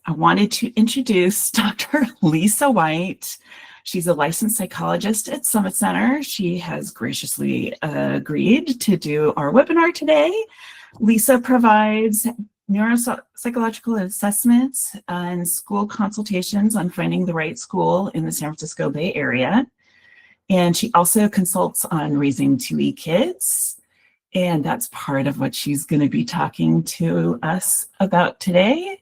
I wanted to introduce Dr. Lisa White. She's a licensed psychologist at Summit Center. She has graciously agreed to do our webinar today. Lisa provides neuropsychological assessments and school consultations on finding the right school in the San Francisco Bay Area. And she also consults on raising 2E kids. And that's part of what she's going to be talking to us about today.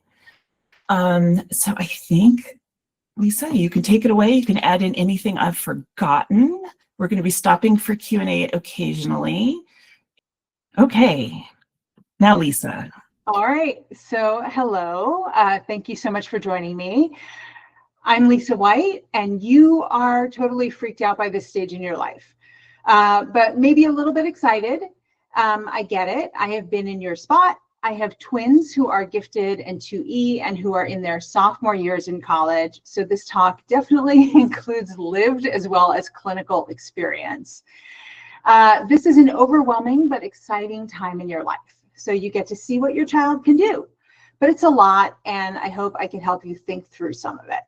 So I think, Lisa, you can take it away. You can add in anything I've forgotten. We're going to be stopping for Q&A occasionally. Okay, now Lisa. All right, so hello. Thank you so much for joining me. I'm Lisa White, and you are totally freaked out by this stage in your life, but maybe a little bit excited. I get it. I have been in your spot. I have twins who are gifted and 2E and who are in their sophomore years in college. So this talk definitely includes lived as well as clinical experience. This is an overwhelming but exciting time in your life. So you get to see what your child can do, but it's a lot, and I hope I can help you think through some of it.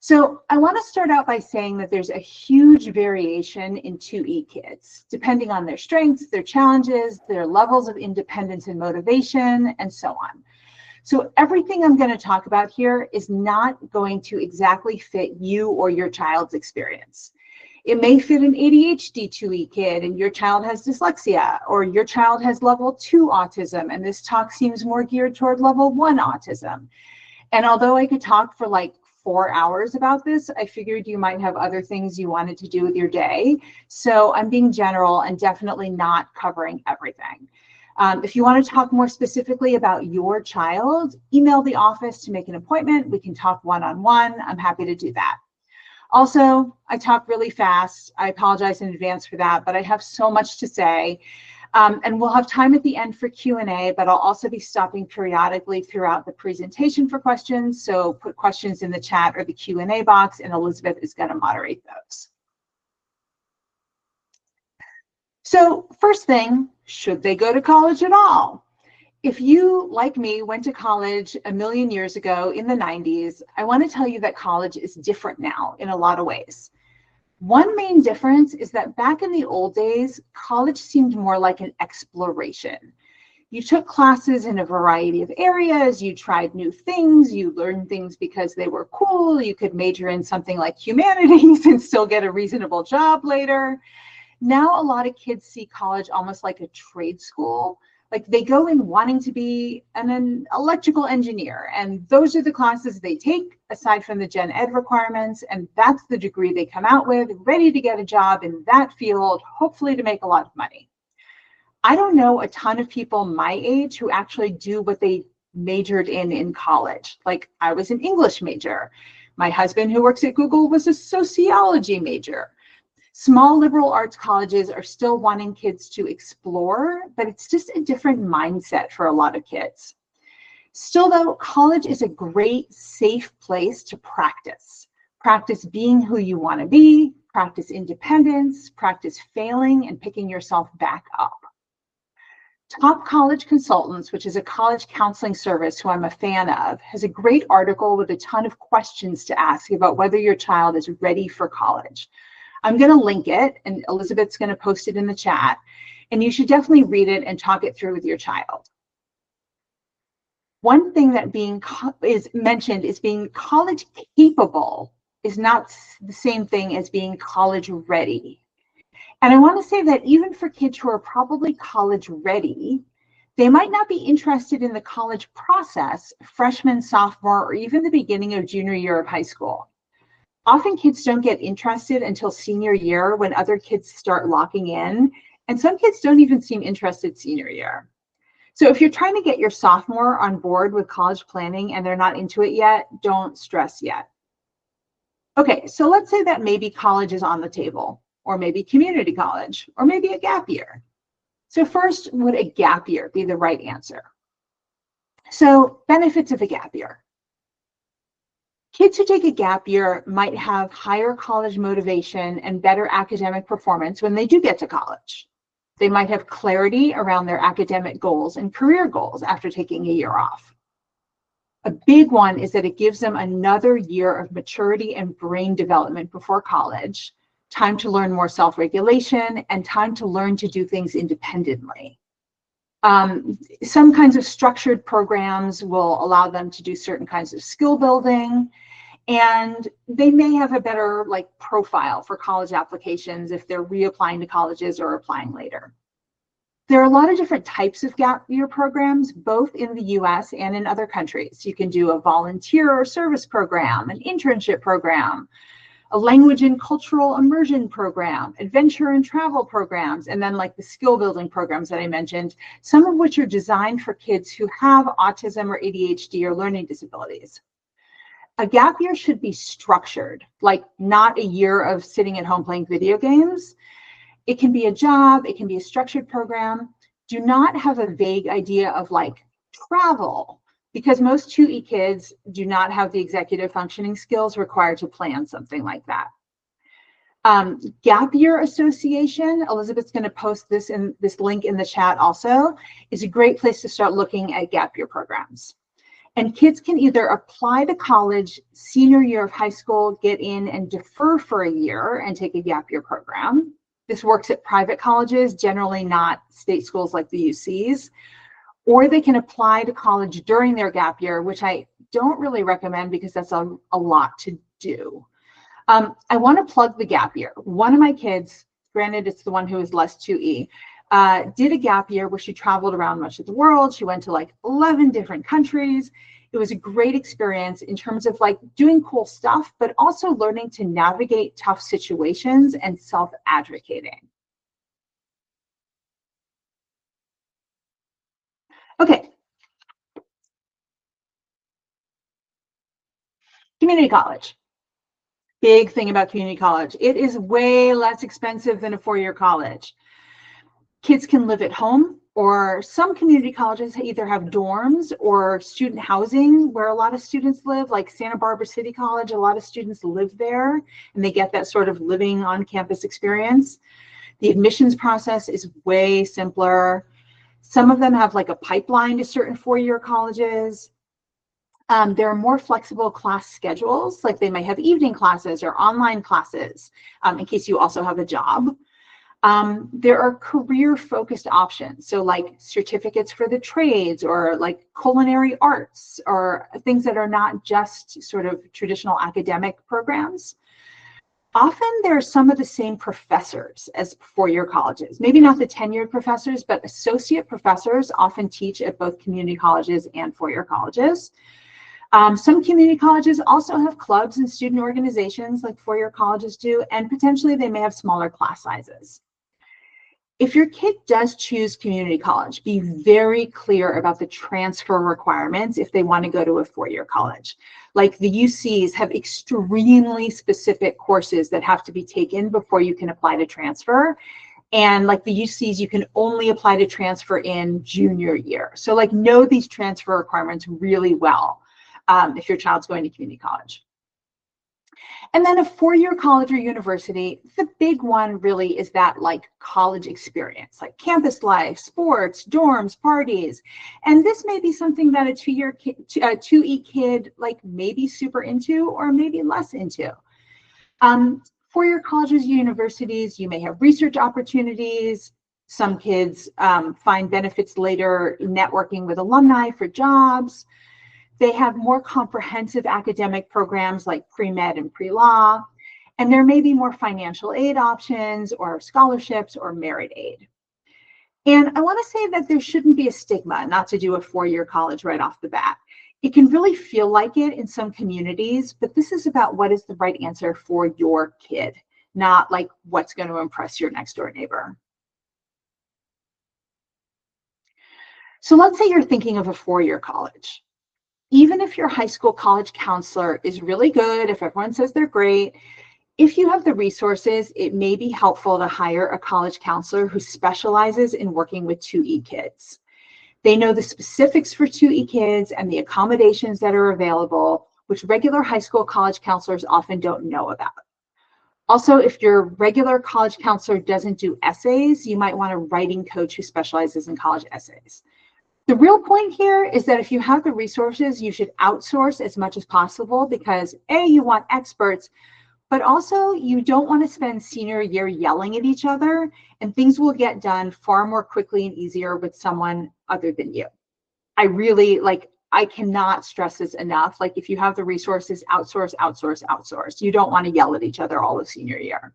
So I want to start out by saying that there's a huge variation in 2E kids, depending on their strengths, their challenges, their levels of independence and motivation, and so on. So everything I'm going to talk about here is not going to exactly fit you or your child's experience. It may fit an ADHD 2E kid and your child has dyslexia, or your child has level 2 autism, and this talk seems more geared toward level 1 autism. And although I could talk for like 4 hours about this, I figured you might have other things you wanted to do with your day. So I'm being general and definitely not covering everything. If you want to talk more specifically about your child, email the office to make an appointment. We can talk one-on-one. I'm happy to do that. Also, I talk really fast. I apologize in advance for that, but I have so much to say. And we'll have time at the end for Q&A, but I'll also be stopping periodically throughout the presentation for questions. So put questions in the chat or the Q&A box, and Elizabeth is going to moderate those. So first thing, should they go to college at all? If you, like me, went to college a million years ago in the 90s, I want to tell you that college is different now in a lot of ways. One main difference is that back in the old days, college seemed more like an exploration. You took classes in a variety of areas, you tried new things, you learned things because they were cool, you could major in something like humanities and still get a reasonable job later. Now a lot of kids see college almost like a trade school. Like they go in wanting to be an electrical engineer, and those are the classes they take aside from the gen ed requirements, and that's the degree they come out with, ready to get a job in that field, hopefully to make a lot of money. I don't know a ton of people my age who actually do what they majored in college. Like I was an English major. My husband, who works at Google, was a sociology major. Small liberal arts colleges are still wanting kids to explore, but it's just a different mindset for a lot of kids. Still though, college is a great, safe place to practice. Practice being who you want to be, practice independence, practice failing and picking yourself back up. Top College Consultants, which is a college counseling service who I'm a fan of, has a great article with a ton of questions to ask about whether your child is ready for college. I'm going to link it, and Elizabeth's going to post it in the chat, and you should definitely read it and talk it through with your child. One thing that is mentioned is being college capable is not the same thing as being college ready. And I want to say that even for kids who are probably college ready, they might not be interested in the college process, freshman, sophomore, or even the beginning of junior year of high school. Often kids don't get interested until senior year when other kids start locking in, and some kids don't even seem interested senior year. So if you're trying to get your sophomore on board with college planning and they're not into it yet, don't stress yet. Okay, so let's say that maybe college is on the table, or maybe community college, or maybe a gap year. So first, would a gap year be the right answer? So benefits of a gap year. Kids who take a gap year might have higher college motivation and better academic performance when they do get to college. They might have clarity around their academic goals and career goals after taking a year off. A big one is that it gives them another year of maturity and brain development before college, time to learn more self-regulation, and time to learn to do things independently. Some kinds of structured programs will allow them to do certain kinds of skill building, and they may have a better profile for college applications if they're reapplying to colleges or applying later. There are a lot of different types of gap year programs, both in the US and in other countries. You can do a volunteer or service program, an internship program, a language and cultural immersion program, adventure and travel programs, and then the skill building programs that I mentioned, some of which are designed for kids who have autism or ADHD or learning disabilities. A gap year should be structured, not a year of sitting at home playing video games. It can be a job, it can be a structured program. Do not have a vague idea of travel, because most 2E kids do not have the executive functioning skills required to plan something like that. Gap Year Association, Elizabeth's going to post this link in the chat also, is a great place to start looking at gap year programs. And kids can either apply to college senior year of high school, get in and defer for a year and take a gap year program. This works at private colleges, generally not state schools like the UCs. Or they can apply to college during their gap year, which I don't really recommend because that's a lot to do. I want to plug the gap year. One of my kids, granted it's the one who is less 2E, did a gap year where she traveled around much of the world. She went to 11 different countries. It was a great experience in terms of doing cool stuff, but also learning to navigate tough situations and self-advocating. Okay. Community college. Big thing about community college. It is way less expensive than a four-year college. Kids can live at home, or some community colleges either have dorms or student housing where a lot of students live, like Santa Barbara City College. A lot of students live there and they get that sort of living on campus experience. The admissions process is way simpler. Some of them have a pipeline to certain four-year colleges. There are more flexible class schedules, they might have evening classes or online classes in case you also have a job. There are career-focused options, so certificates for the trades or culinary arts or things that are not just sort of traditional academic programs. Often there are some of the same professors as four-year colleges, maybe not the tenured professors, but associate professors often teach at both community colleges and four-year colleges. Some community colleges also have clubs and student organizations like four-year colleges do, and potentially they may have smaller class sizes. If your kid does choose community college, be very clear about the transfer requirements if they want to go to a four-year college. The UCs have extremely specific courses that have to be taken before you can apply to transfer. And the UCs, you can only apply to transfer in junior year. So know these transfer requirements really well if your child's going to community college. And then a four-year college or university, the big one really is that college experience, campus life, sports, dorms, parties. And this may be something that a 2E kid maybe super into or maybe less into. Four-year colleges, universities, you may have research opportunities. Some kids find benefits later networking with alumni for jobs. They have more comprehensive academic programs like pre-med and pre-law, and there may be more financial aid options or scholarships or merit aid. And I want to say that there shouldn't be a stigma not to do a four-year college right off the bat. It can really feel like it in some communities, but this is about what is the right answer for your kid, not what's going to impress your next door neighbor. So let's say you're thinking of a four-year college. Even if your high school college counselor is really good, if everyone says they're great, if you have the resources, it may be helpful to hire a college counselor who specializes in working with 2E kids. They know the specifics for 2E kids and the accommodations that are available, which regular high school college counselors often don't know about. Also, if your regular college counselor doesn't do essays, you might want a writing coach who specializes in college essays. The real point here is that if you have the resources, you should outsource as much as possible because A, you want experts, but also you don't want to spend senior year yelling at each other, and things will get done far more quickly and easier with someone other than you. I cannot stress this enough. Like if you have the resources, outsource, outsource, outsource. You don't want to yell at each other all of senior year.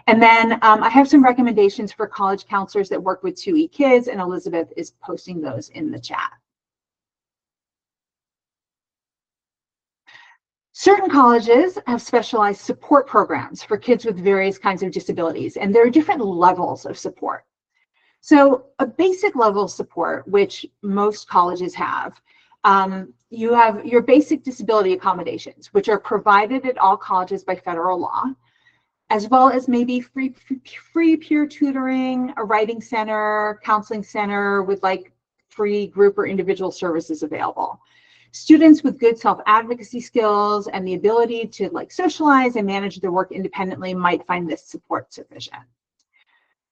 And then I have some recommendations for college counselors that work with 2E kids, and Elizabeth is posting those in the chat. Certain colleges have specialized support programs for kids with various kinds of disabilities, and there are different levels of support. So a basic level of support, which most colleges have, you have your basic disability accommodations, which are provided at all colleges by federal law, as well as maybe free peer tutoring, a writing center, counseling center with like free group or individual services available. Students with good self-advocacy skills and the ability to like socialize and manage their work independently might find this support sufficient.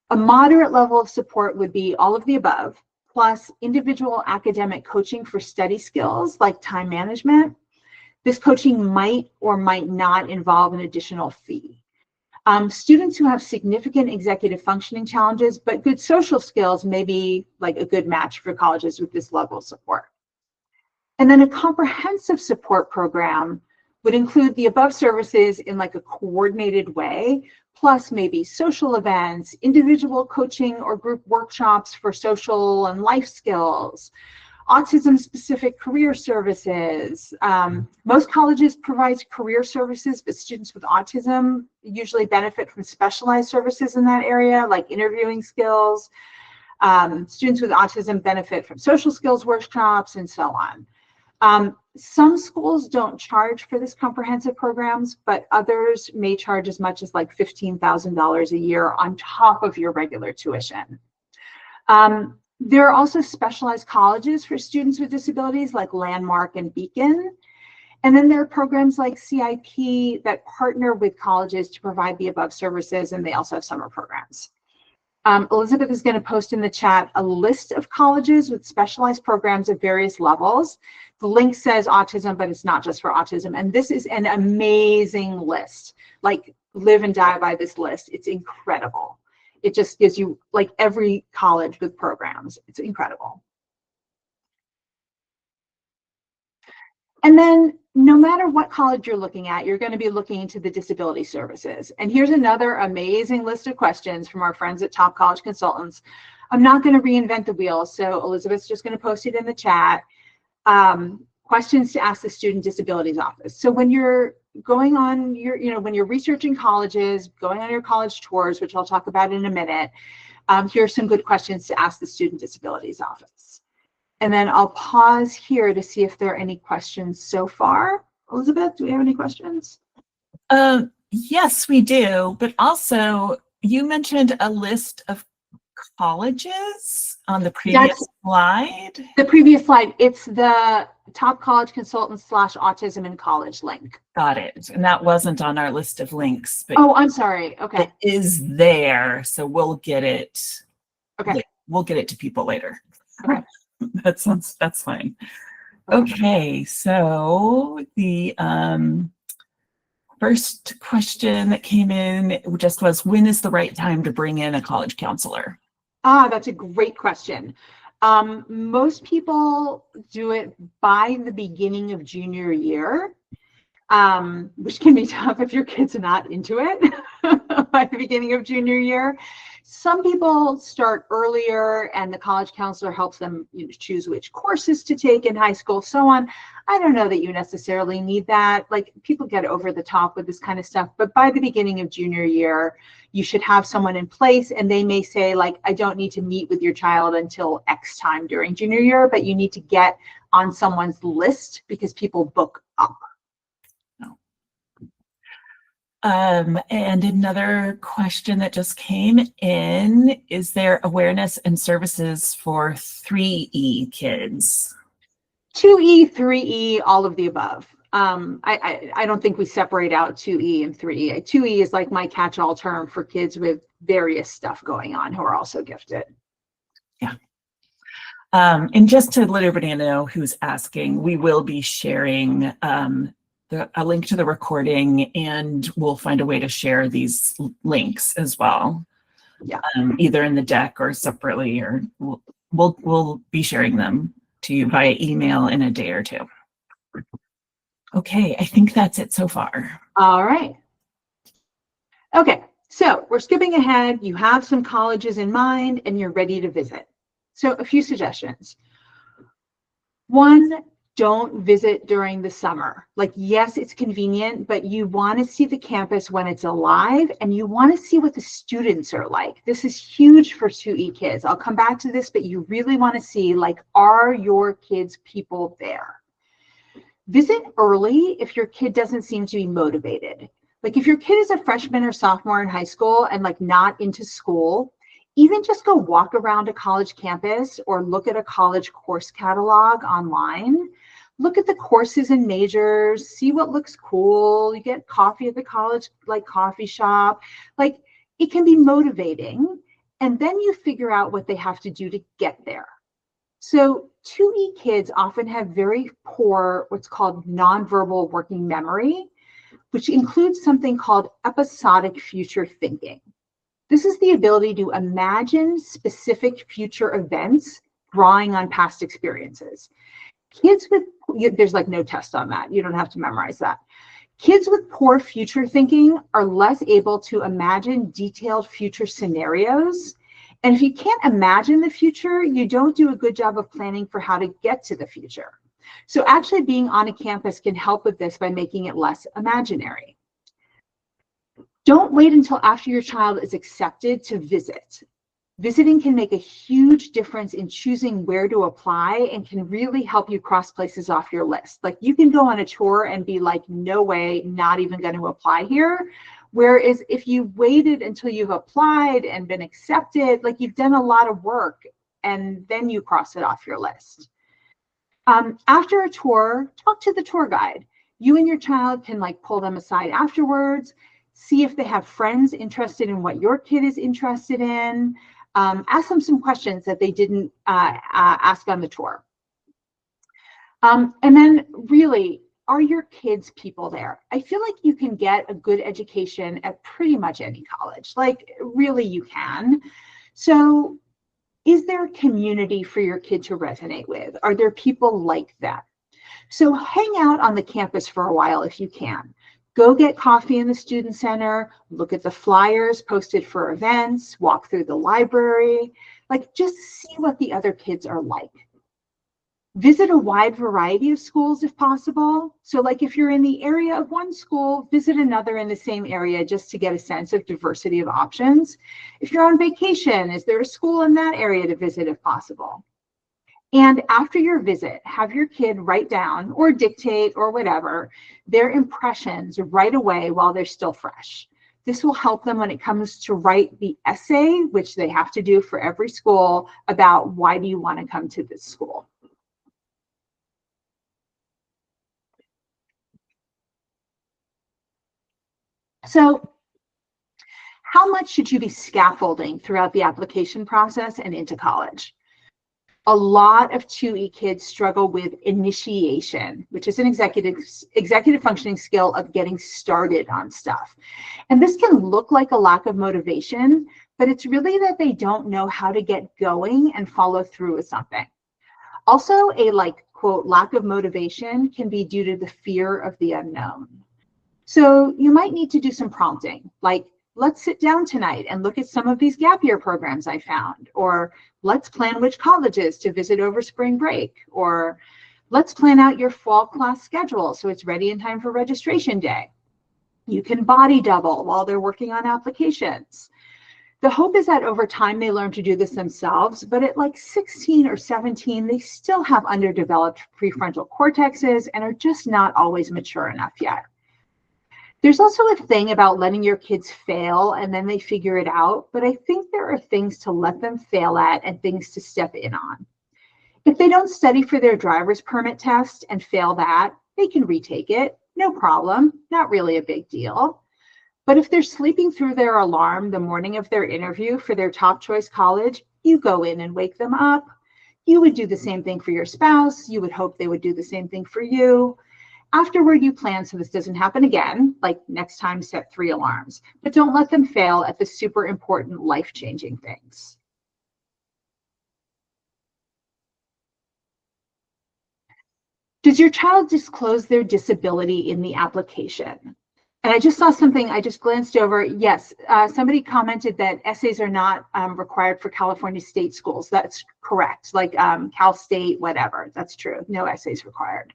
A moderate level of support would be all of the above, plus individual academic coaching for study skills like time management. This coaching might or might not involve an additional fee. Students who have significant executive functioning challenges but good social skills may be like a good match for colleges with this level of support. And then a comprehensive support program would include the above services in like a coordinated way, plus maybe social events, individual coaching or group workshops for social and life skills, autism-specific career services. Most colleges provide career services, but students with autism usually benefit from specialized services in that area, like interviewing skills. Students with autism benefit from social skills workshops and so on. Some schools don't charge for this comprehensive programs, but others may charge as much as like $15,000 a year on top of your regular tuition. There are also specialized colleges for students with disabilities like Landmark and Beacon. And then there are programs like CIP that partner with colleges to provide the above services, and they also have summer programs. Elizabeth is going to post in the chat a list of colleges with specialized programs of various levels. The link says autism, but it's not just for autism. And this is an amazing list. Like, live and die by this list. It's incredible. It just gives you like every college with programs. It's incredible. And then no matter what college you're looking at, you're going to be looking into the disability services. And here's another amazing list of questions from our friends at Top College Consultants. I'm not going to reinvent the wheel, so Elizabeth's just going to post it in the chat. Questions to ask the Student Disabilities Office. So when you're going on your, when you're researching colleges, going on your college tours, which I'll talk about in a minute, here are some good questions to ask the Student Disabilities Office. And then I'll pause here to see if there are any questions so far. Elizabeth, do we have any questions? Yes, we do. But also, you mentioned a list of colleges on the previous slide. The previous slide, it's the Top College Consultants /Autism in College link. Got it. And that wasn't on our list of links. But oh, I'm sorry. Okay. It is there, so we'll get it. Okay. We'll get it to people later. Okay. That's fine. Okay, so the first question that came in just was, when is the right time to bring in a college counselor? That's a great question. Most people do it by the beginning of junior year, which can be tough if your kid's not into it by the beginning of junior year. Some people start earlier and the college counselor helps them choose which courses to take in high school, so on. I don't know that you necessarily need that. Like, people get over the top with this kind of stuff, but by the beginning of junior year, you should have someone in place, and they may say, like, I don't need to meet with your child until X time during junior year, but you need to get on someone's list because people book up. And another question that just came in, is there awareness and services for 3E kids? 2E, 3E, all of the above. I don't think we separate out 2E and 3E. 2E is like my catch-all term for kids with various stuff going on who are also gifted. Yeah. And just to let everybody know who's asking, we will be sharing a link to the recording, and we'll find a way to share these links as well. Yeah. Either in the deck or separately, or we'll be sharing them to you via email in a day or two. Okay, I think that's it so far. All right. Okay, so we're skipping ahead. You have some colleges in mind and you're ready to visit. So a few suggestions. One, don't visit during the summer. Like, yes, it's convenient, but you want to see the campus when it's alive, and you want to see what the students are like. This is huge for 2E kids. I'll come back to this, but you really want to see, like, are your kids' people there? Visit early if your kid doesn't seem to be motivated. Like, if your kid is a freshman or sophomore in high school and like not into school, even just go walk around a college campus or look at a college course catalog online. Look at the courses and majors, see what looks cool. You get coffee at the college like coffee shop. Like, it can be motivating. And then you figure out what they have to do to get there. So 2E kids often have very poor, what's called nonverbal working memory, which includes something called episodic future thinking. This is the ability to imagine specific future events, drawing on past experiences. Kids with, there's like no test on that. You don't have to memorize that. Kids with poor future thinking are less able to imagine detailed future scenarios. And if you can't imagine the future, you don't do a good job of planning for how to get to the future. So actually being on a campus can help with this by making it less imaginary. Don't wait until after your child is accepted to visit. Visiting can make a huge difference in choosing where to apply and can really help you cross places off your list. Like, you can go on a tour and be like, no way, not even going to apply here. Whereas if you waited until you've applied and been accepted, like, you've done a lot of work and then you cross it off your list. After a tour, talk to the tour guide. You and your child can like pull them aside afterwards, see if they have friends interested in what your kid is interested in. Ask them some questions that they didn't ask on the tour. And then really, are your kids' people there? I feel like you can get a good education at pretty much any college. Like, really, you can. So is there a community for your kid to resonate with? Are there people like that? So hang out on the campus for a while if you can. Go get coffee in the student center, look at the flyers posted for events, walk through the library, like, just see what the other kids are like. Visit a wide variety of schools if possible. So like, if you're in the area of one school, visit another in the same area just to get a sense of diversity of options. If you're on vacation, is there a school in that area to visit if possible? And after your visit, have your kid write down or dictate or whatever their impressions right away while they're still fresh. This will help them when it comes to write the essay, which they have to do for every school, about why do you want to come to this school. So how much should you be scaffolding throughout the application process and into college? A lot of 2E kids struggle with initiation, which is an executive functioning skill of getting started on stuff. And this can look like a lack of motivation, but it's really that they don't know how to get going and follow through with something. Also, a quote, lack of motivation can be due to the fear of the unknown. So you might need to do some prompting, like, let's sit down tonight and look at some of these gap year programs I found, or let's plan which colleges to visit over spring break, or let's plan out your fall class schedule so it's ready in time for registration day. You can body double while they're working on applications. The hope is that over time they learn to do this themselves, but at like 16 or 17, they still have underdeveloped prefrontal cortexes and are just not always mature enough yet. There's also a thing about letting your kids fail and then they figure it out, but I think there are things to let them fail at and things to step in on. If they don't study for their driver's permit test and fail that, they can retake it, no problem, not really a big deal. But if they're sleeping through their alarm the morning of their interview for their top choice college, you go in and wake them up. You would do the same thing for your spouse. You would hope they would do the same thing for you. Afterward, you plan so this doesn't happen again, like next time set 3 alarms, but don't let them fail at the super important life-changing things. Does your child disclose their disability in the application? And I just saw something, I just glanced over. Yes, somebody commented that essays are not required for California state schools. That's correct, like Cal State, whatever. That's true, no essays required.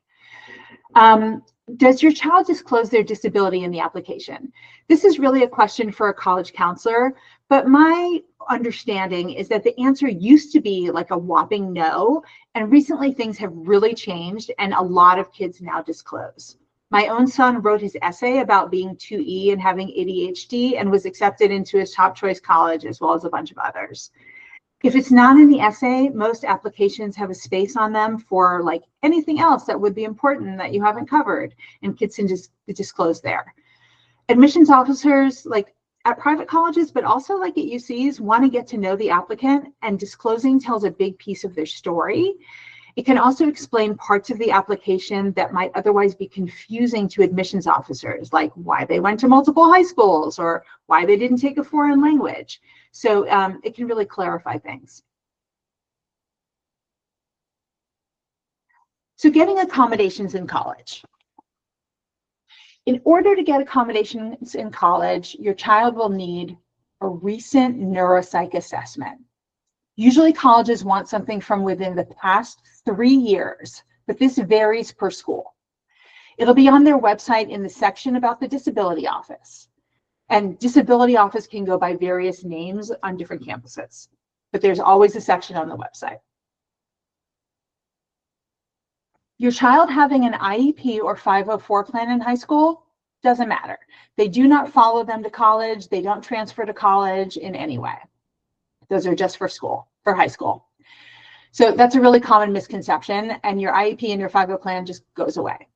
Does your child disclose their disability in the application? This is really a question for a college counselor, but my understanding is that the answer used to be like a whopping no, and recently things have really changed and a lot of kids now disclose. My own son wrote his essay about being 2E and having ADHD and was accepted into his top choice college as well as a bunch of others. If it's not in the essay, most applications have a space on them for like anything else that would be important that you haven't covered, and kids can just disclose there. Admissions officers, like at private colleges, but also like at UCs, want to get to know the applicant, and disclosing tells a big piece of their story. It can also explain parts of the application that might otherwise be confusing to admissions officers, like why they went to multiple high schools or why they didn't take a foreign language. So it can really clarify things. So getting accommodations in college. In order to get accommodations in college, your child will need a recent neuropsych assessment. Usually colleges want something from within the past 3 years, but this varies per school. It'll be on their website in the section about the disability office. And disability office can go by various names on different campuses, but there's always a section on the website. Your child having an IEP or 504 plan in high school, doesn't matter. They do not follow them to college. They don't transfer to college in any way. Those are just for school, for high school. So that's a really common misconception, and your IEP and your 504 plan just goes away.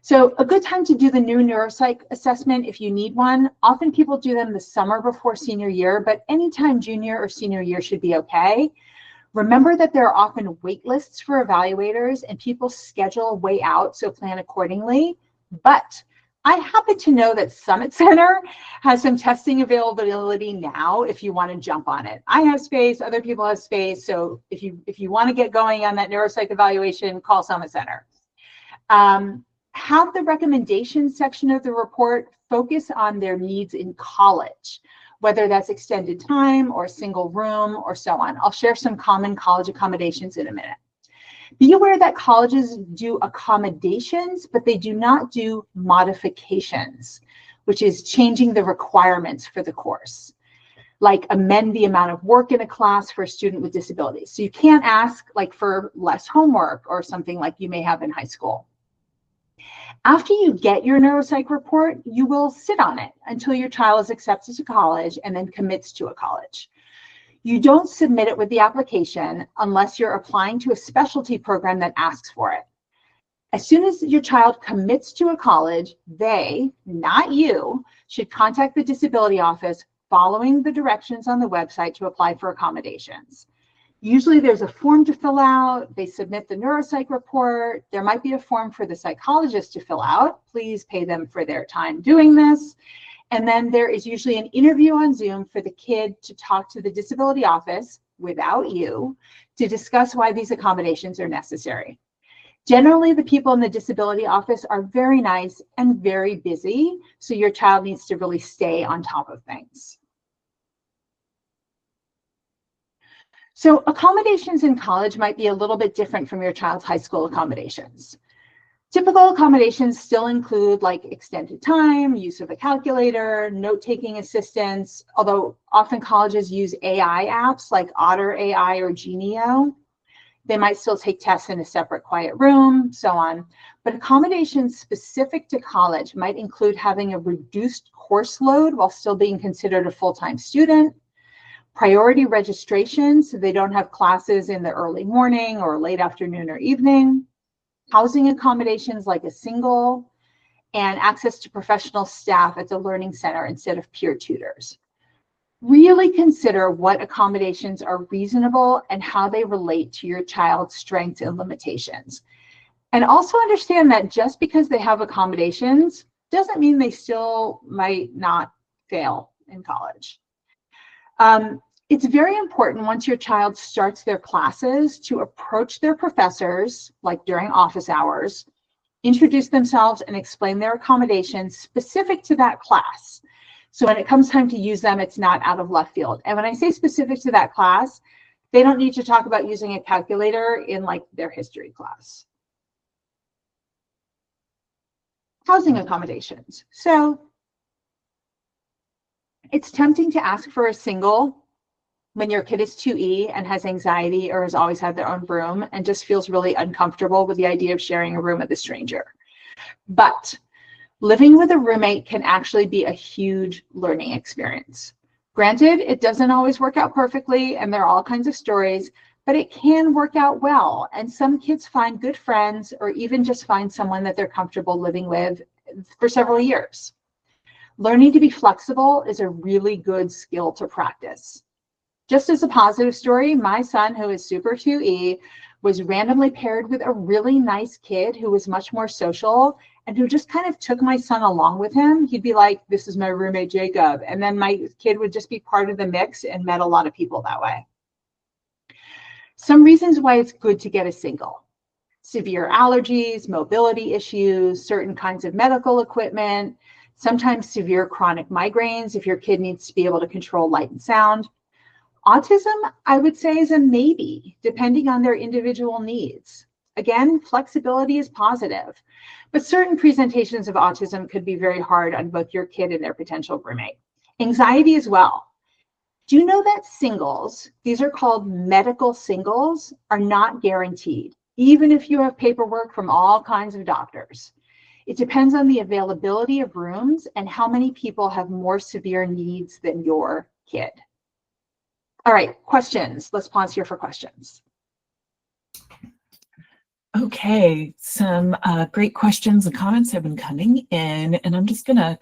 So a good time to do the new neuropsych assessment if you need one. Often people do them the summer before senior year, but anytime junior or senior year should be okay. Remember that there are often wait lists for evaluators and people schedule way out, so plan accordingly. But I happen to know that Summit Center has some testing availability now if you want to jump on it. I have space, other people have space, so if you want to get going on that neuropsych evaluation, call Summit Center. Have the recommendations section of the report focus on their needs in college, whether that's extended time or single room or so on. I'll share some common college accommodations in a minute. Be aware that colleges do accommodations, but they do not do modifications, which is changing the requirements for the course, like amend the amount of work in a class for a student with disabilities. So you can't ask like for less homework or something like you may have in high school. After you get your neuropsych report, you will sit on it until your child is accepted to college and then commits to a college. You don't submit it with the application unless you're applying to a specialty program that asks for it. As soon as your child commits to a college, they, not you, should contact the disability office following the directions on the website to apply for accommodations. Usually there's a form to fill out. They submit the neuropsych report. There might be a form for the psychologist to fill out. Please pay them for their time doing this. And then there is usually an interview on Zoom for the kid to talk to the disability office without you to discuss why these accommodations are necessary. Generally, the people in the disability office are very nice and very busy, so your child needs to really stay on top of things. So accommodations in college might be a little bit different from your child's high school accommodations. Typical accommodations still include like extended time, use of a calculator, note-taking assistance, although often colleges use AI apps like Otter AI or Genio. They might still take tests in a separate quiet room, so on. But accommodations specific to college might include having a reduced course load while still being considered a full-time student, priority registration so they don't have classes in the early morning or late afternoon or evening, housing accommodations like a single, and access to professional staff at the learning center instead of peer tutors. Really consider what accommodations are reasonable and how they relate to your child's strengths and limitations. And also understand that just because they have accommodations doesn't mean they still might not fail in college. It's very important once your child starts their classes to approach their professors, like during office hours, introduce themselves and explain their accommodations specific to that class. So when it comes time to use them, it's not out of left field. And when I say specific to that class, they don't need to talk about using a calculator in like their history class. Housing accommodations. So it's tempting to ask for a single when your kid is 2E and has anxiety or has always had their own room and just feels really uncomfortable with the idea of sharing a room with a stranger. But living with a roommate can actually be a huge learning experience. Granted, it doesn't always work out perfectly, and there are all kinds of stories, but it can work out well. And some kids find good friends or even just find someone that they're comfortable living with for several years. Learning to be flexible is a really good skill to practice. Just as a positive story, my son, who is super 2E, was randomly paired with a really nice kid who was much more social and who just kind of took my son along with him. He'd be like, this is my roommate, Jacob. And then my kid would just be part of the mix and met a lot of people that way. Some reasons why it's good to get a single: severe allergies, mobility issues, certain kinds of medical equipment, sometimes severe chronic migraines if your kid needs to be able to control light and sound. Autism, I would say, is a maybe, depending on their individual needs. Again, flexibility is positive, but certain presentations of autism could be very hard on both your kid and their potential roommate. Anxiety as well. Do you know that singles, these are called medical singles, are not guaranteed, even if you have paperwork from all kinds of doctors? It depends on the availability of rooms and how many people have more severe needs than your kid. All right, questions. Let's pause here for questions. Okay, some great questions and comments have been coming in, and I'm just going to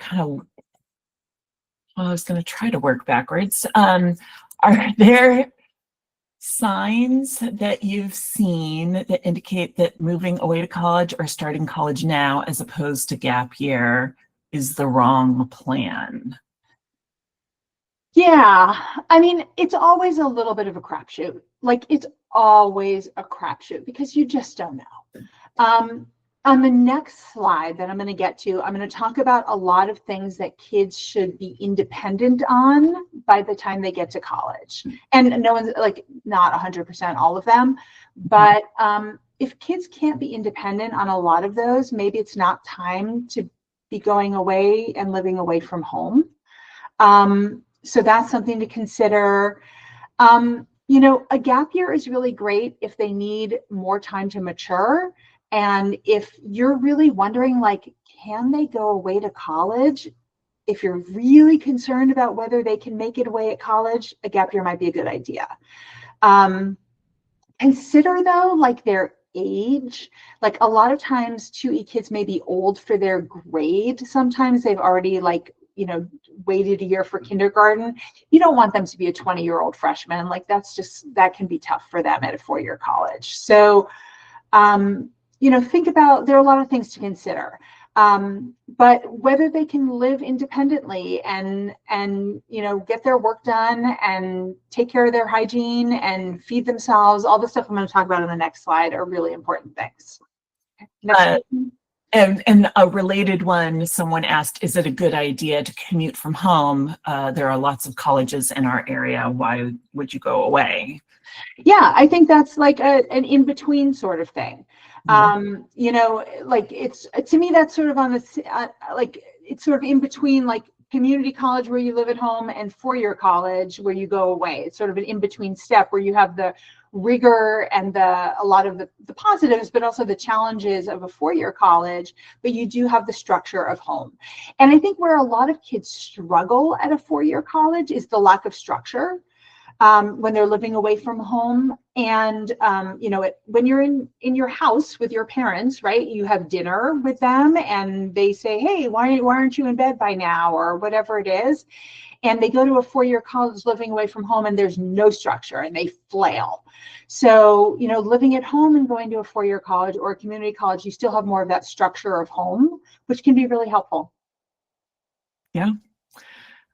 I was going to try to work backwards. Are there signs that you've seen that indicate that moving away to college or starting college now as opposed to gap year is the wrong plan? Yeah, I mean, it's always a little bit of a crapshoot. Like, it's always a crapshoot because you just don't know. On the next slide that I'm going to get to, I'm going to talk about a lot of things that kids should be independent on by the time they get to college. And no one's like, not 100% all of them, but if kids can't be independent on a lot of those, maybe it's not time to be going away and living away from home. So that's something to consider. You know, a gap year is really great if they need more time to mature. And if you're really wondering, like, can they go away to college? If you're really concerned about whether they can make it away at college, a gap year might be a good idea. Consider, though, like their age. Like, a lot of times 2E kids may be old for their grade. Sometimes they've already, like, you know, waited a year for kindergarten. You don't want them to be a 20-year-old freshman. Like, that can be tough for them at a 4-year college. So, you know, think about, there are a lot of things to consider. But whether they can live independently and you know, get their work done and take care of their hygiene and feed themselves, all the stuff I'm going to talk about in the next slide are really important things. Next. And a related one, someone asked, is it a good idea to commute from home? There are lots of colleges in our area. Why would you go away? Yeah, I think that's like an in-between sort of thing. You know, like, it's, to me, that's sort of on the, like, it's sort of in between, like, community college where you live at home and 4-year college where you go away. It's sort of an in-between step where you have the rigor and a lot of the positives, but also the challenges of a 4-year college, but you do have the structure of home. And I think where a lot of kids struggle at a 4-year college is the lack of structure. when they're living away from home. And, when you're in your house with your parents, right, you have dinner with them and they say, hey, why aren't you in bed by now, or whatever it is. And they go to a 4-year college living away from home and there's no structure and they flail. So, living at home and going to a 4-year college or a community college, you still have more of that structure of home, which can be really helpful. Yeah.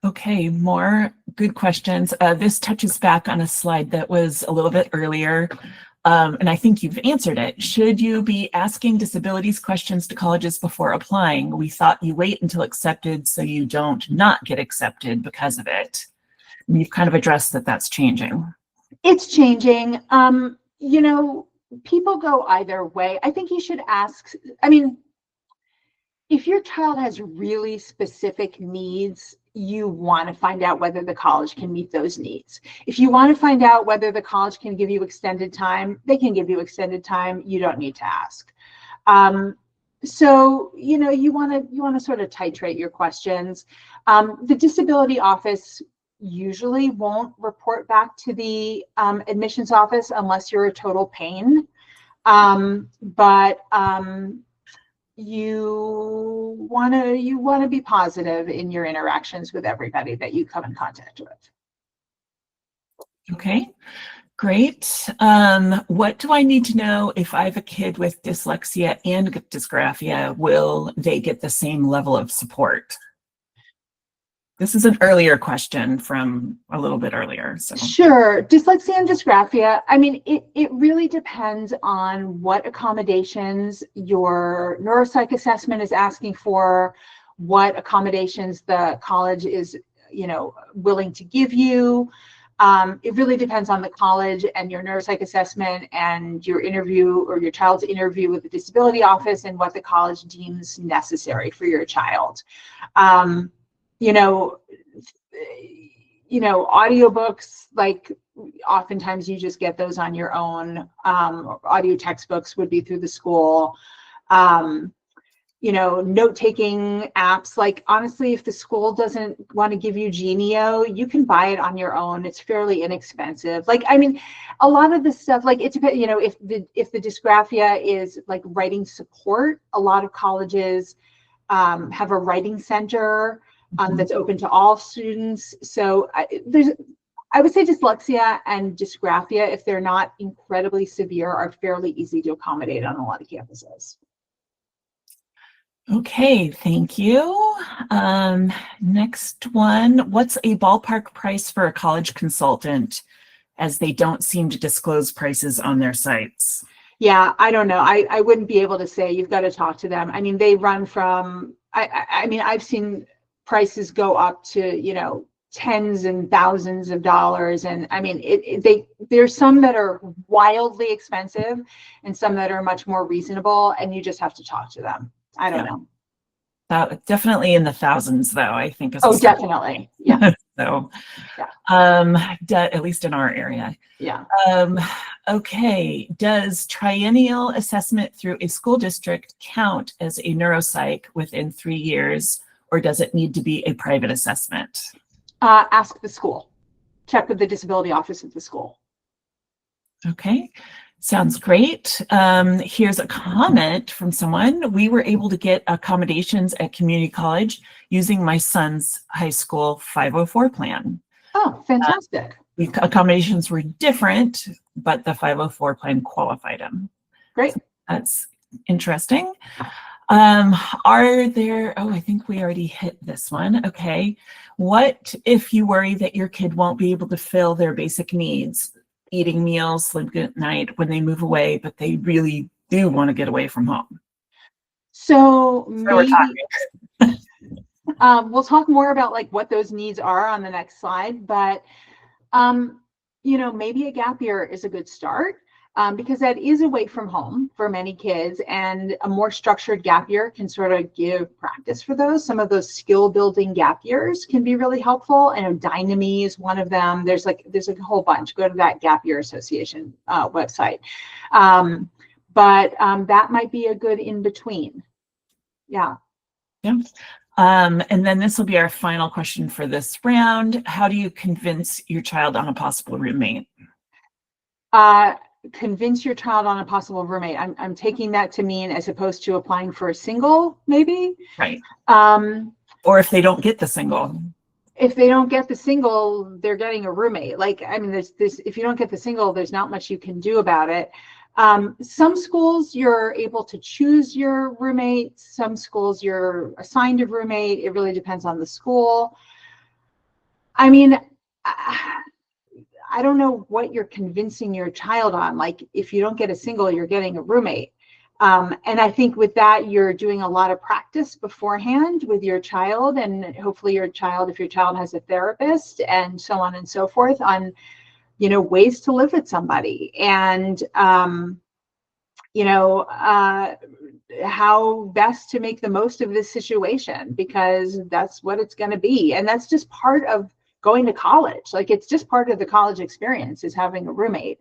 Okay, more good questions. This touches back on a slide that was a little bit earlier, and I think you've answered it. Should you be asking disabilities questions to colleges before applying? We thought you wait until accepted so you don't not get accepted because of it. And you've kind of addressed that that's changing. It's changing. People go either way. I think you should ask, if your child has really specific needs, you want to find out whether the college can meet those needs. If you want to find out whether the college can give you extended time, they can give you extended time. You don't need to ask. So, you want to sort of titrate your questions. The disability office usually won't report back to the admissions office unless you're a total pain. You want to be positive in your interactions with everybody that you come in contact with. Okay, great. What do I need to know if I have a kid with dyslexia and dysgraphia? Will they get the same level of support? This is an earlier question from a little bit earlier. So. Sure. Dyslexia and dysgraphia, it really depends on what accommodations your neuropsych assessment is asking for, what accommodations the college is, willing to give you. It really depends on the college and your neuropsych assessment and your interview or your child's interview with the disability office and what the college deems necessary for your child. Audiobooks, like oftentimes you just get those on your own. Audio textbooks would be through the school. Note-taking apps, like honestly, if the school doesn't want to give you Genio, you can buy it on your own. It's fairly inexpensive. A lot of the stuff, it depends, if the dysgraphia is like writing support, a lot of colleges have a writing center that's open to all students. So I would say dyslexia and dysgraphia, if they're not incredibly severe, are fairly easy to accommodate on a lot of campuses. Okay, thank you. Next one, what's a ballpark price for a college consultant, as they don't seem to disclose prices on their sites? Yeah, I don't know. I wouldn't be able to say. You've got to talk to them. They run from, I've seen prices go up to, tens and thousands of dollars. And there's some that are wildly expensive and some that are much more reasonable, and you just have to talk to them. I don't know. Definitely in the thousands, though, I think. Definitely. Yeah. So, yeah. At least in our area. Yeah. Okay. Does triennial assessment through a school district count as a neuropsych within 3 years, or does it need to be a private assessment? Ask the school. Check with the disability office at the school. Okay. Sounds great. Here's a comment from someone. We were able to get accommodations at community college using my son's high school 504 plan. Oh, fantastic. Accommodations were different, but the 504 plan qualified him. Great. That's interesting. I think we already hit this one. Okay. What if you worry that your kid won't be able to fill their basic needs, eating meals, sleeping at night, when they move away, but they really do want to get away from home? So maybe we'll talk more about what those needs are on the next slide, but maybe a gap year is a good start, because that is away from home for many kids, and a more structured gap year can sort of give practice for those. Some of those skill building gap years can be really helpful. Dynamy is one of them. There's a whole bunch. Go to that Gap Year Association website. But that might be a good in between. Yeah. Yeah. And then this will be our final question for this round. How do you convince your child on a possible roommate? Convince your child on a possible roommate. I'm taking that to mean as opposed to applying for a single, maybe. Right. Or if they don't get the single. If they don't get the single, they're getting a roommate. Like, I mean, there's this, if you don't get the single, there's not much you can do about it. Some schools you're able to choose your roommate. Some schools you're assigned a roommate. It really depends on the school. I mean, I don't know what you're convincing your child on. Like, if you don't get a single, you're getting a roommate. And I think with that, you're doing a lot of practice beforehand with your child, and hopefully your child, if your child has a therapist and so on and so forth, on, you know, ways to live with somebody, and, you know, how best to make the most of this situation, because that's what it's going to be. And that's just part of going to college. Like, it's just part of the college experience, is having a roommate.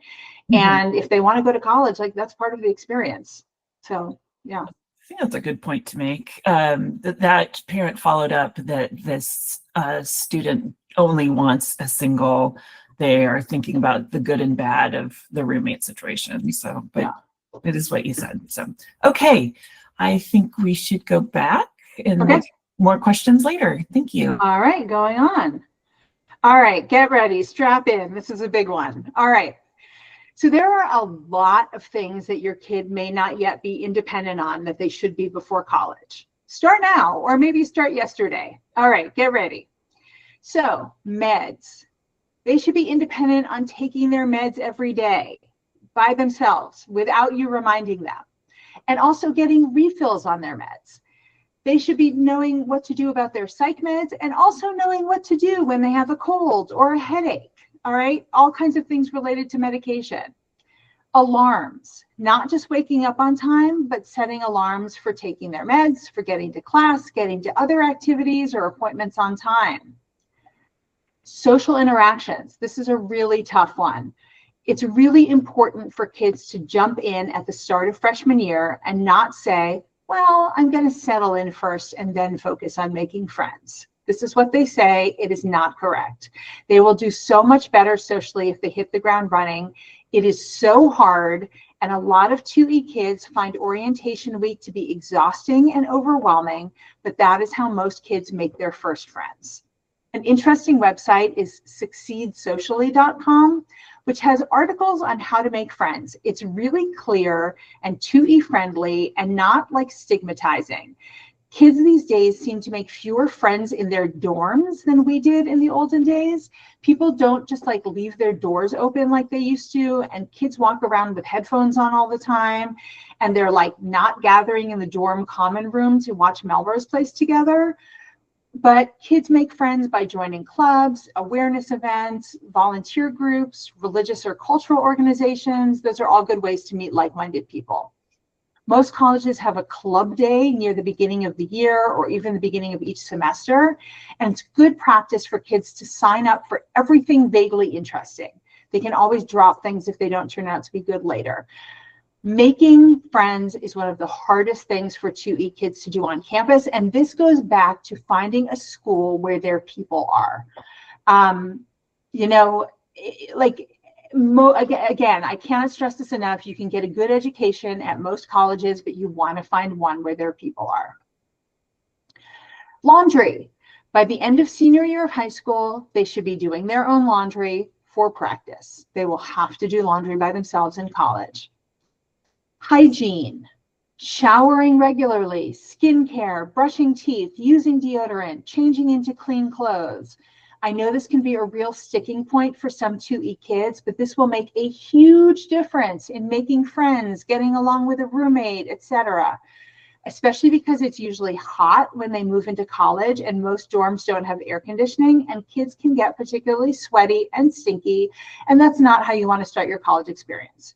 Mm-hmm. And if they want to go to college, like, that's part of the experience. So, yeah. I think that's a good point to make. That parent followed up that this student only wants a single. They are thinking about the good and bad of the roommate situation. So, but yeah, it is what you said. So, okay, I think we should go back and make more questions later. Thank you. All right, going on. All right, get ready, strap in. This is a big one. All right. So there are a lot of things that your kid may not yet be independent on that they should be before college. Start now, or maybe start yesterday. All right, get ready. So meds. They should be independent on taking their meds every day by themselves without you reminding them. And also getting refills on their meds. They should be knowing what to do about their psych meds, and also knowing what to do when they have a cold or a headache. All right, all kinds of things related to medication. Alarms, not just waking up on time, but setting alarms for taking their meds, for getting to class, getting to other activities or appointments on time. Social interactions. This is a really tough one. It's really important for kids to jump in at the start of freshman year and not say, well, I'm going to settle in first and then focus on making friends. This is what they say. It is not correct. They will do so much better socially if they hit the ground running. It is so hard, and a lot of 2E kids find orientation week to be exhausting and overwhelming, but that is how most kids make their first friends. An interesting website is succeedsocially.com, which has articles on how to make friends. It's really clear and 2E friendly and not like stigmatizing. Kids these days seem to make fewer friends in their dorms than we did in the olden days. People don't just like leave their doors open like they used to, and kids walk around with headphones on all the time, and they're like not gathering in the dorm common room to watch Melrose Place together. But kids make friends by joining clubs, awareness events, volunteer groups, religious or cultural organizations. Those are all good ways to meet like-minded people. Most colleges have a club day near the beginning of the year or even the beginning of each semester. And it's good practice for kids to sign up for everything vaguely interesting. They can always drop things if they don't turn out to be good later. Making friends is one of the hardest things for 2E kids to do on campus. And this goes back to finding a school where their people are. You know, like, again, I cannot stress this enough. You can get a good education at most colleges, but you want to find one where their people are. Laundry. By the end of senior year of high school, they should be doing their own laundry for practice. They will have to do laundry by themselves in college. Hygiene. Showering regularly, skincare, brushing teeth, using deodorant, changing into clean clothes. I know this can be a real sticking point for some 2E kids, but this will make a huge difference in making friends, getting along with a roommate, etc. Especially because it's usually hot when they move into college, and most dorms don't have air conditioning, and kids can get particularly sweaty and stinky, and that's not how you want to start your college experience.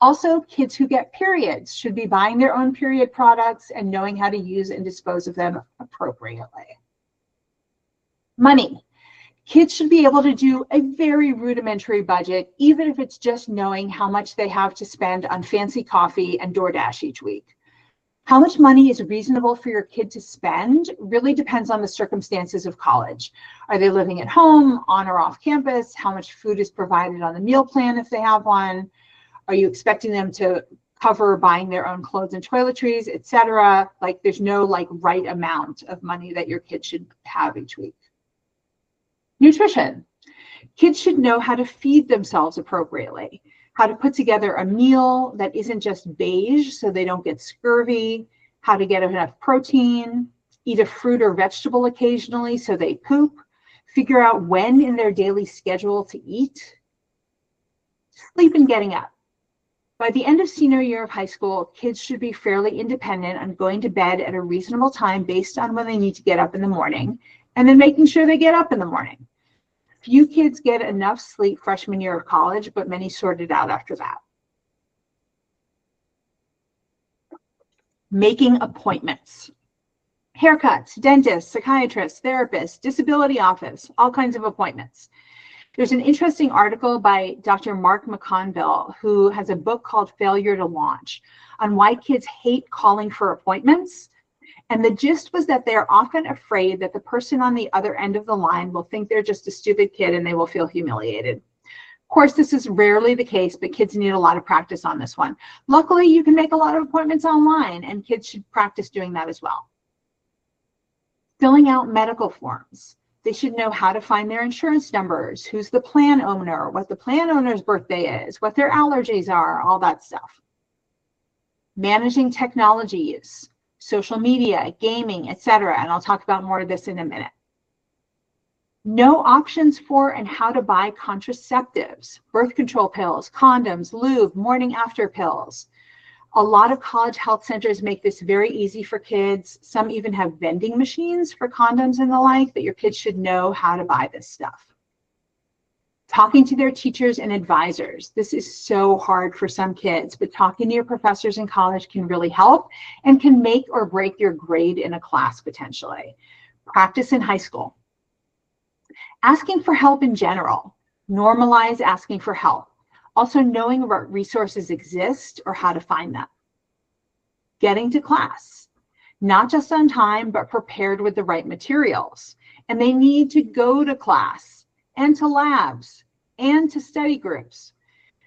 Also, kids who get periods should be buying their own period products and knowing how to use and dispose of them appropriately. Money. Kids should be able to do a very rudimentary budget, even if it's just knowing how much they have to spend on fancy coffee and DoorDash each week. How much money is reasonable for your kid to spend really depends on the circumstances of college. Are they living at home, on or off campus? How much food is provided on the meal plan if they have one? Are you expecting them to cover buying their own clothes and toiletries, etc.? Like there's no like right amount of money that your kid should have each week. Nutrition. Kids should know how to feed themselves appropriately, how to put together a meal that isn't just beige so they don't get scurvy, how to get enough protein, eat a fruit or vegetable occasionally so they poop, figure out when in their daily schedule to eat, sleep and getting up. By the end of senior year of high school, kids should be fairly independent on going to bed at a reasonable time based on when they need to get up in the morning, and then making sure they get up in the morning. Few kids get enough sleep freshman year of college, but many sort it out after that. Making appointments. Haircuts, dentists, psychiatrists, therapists, disability office, all kinds of appointments. There's an interesting article by Dr. Mark McConville, who has a book called Failure to Launch, on why kids hate calling for appointments. And the gist was that they're often afraid that the person on the other end of the line will think they're just a stupid kid and they will feel humiliated. Of course, this is rarely the case, but kids need a lot of practice on this one. Luckily, you can make a lot of appointments online, and kids should practice doing that as well. Filling out medical forms. They should know how to find their insurance numbers, who's the plan owner, what the plan owner's birthday is, what their allergies are, all that stuff. Managing technology use, social media, gaming, etc. And I'll talk about more of this in a minute. Know options for and how to buy contraceptives, birth control pills, condoms, lube, morning after pills. A lot of college health centers make this very easy for kids. Some even have vending machines for condoms and the like, but your kids should know how to buy this stuff. Talking to their teachers and advisors. This is so hard for some kids, but talking to your professors in college can really help and can make or break your grade in a class potentially. Practice in high school. Asking for help in general. Normalize asking for help. Also knowing what resources exist or how to find them. Getting to class, not just on time, but prepared with the right materials. And they need to go to class and to labs and to study groups.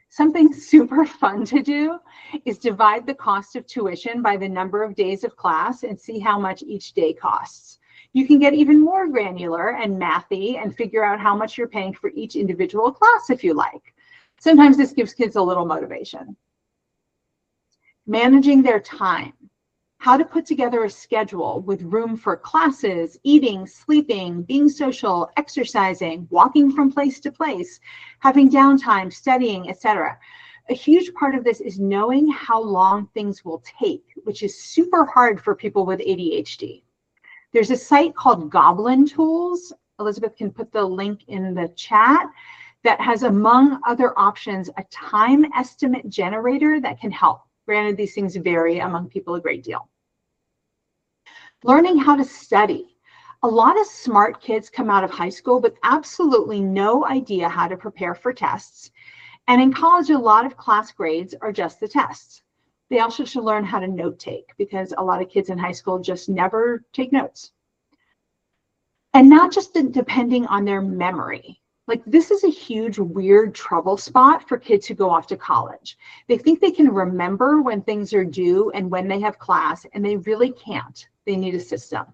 Something super fun to do is divide the cost of tuition by the number of days of class and see how much each day costs. You can get even more granular and mathy and figure out how much you're paying for each individual class if you like. Sometimes this gives kids a little motivation. Managing their time. How to put together a schedule with room for classes, eating, sleeping, being social, exercising, walking from place to place, having downtime, studying, etc. A huge part of this is knowing how long things will take, which is super hard for people with ADHD. There's a site called Goblin Tools. Elizabeth can put the link in the chat. That has, among other options, a time estimate generator that can help. Granted, these things vary among people a great deal. Learning how to study. A lot of smart kids come out of high school with absolutely no idea how to prepare for tests. And in college, a lot of class grades are just the tests. They also should learn how to note take because a lot of kids in high school just never take notes. And not just depending on their memory. Like this is a huge, weird trouble spot for kids who go off to college. They think they can remember when things are due and when they have class, and they really can't. They need a system.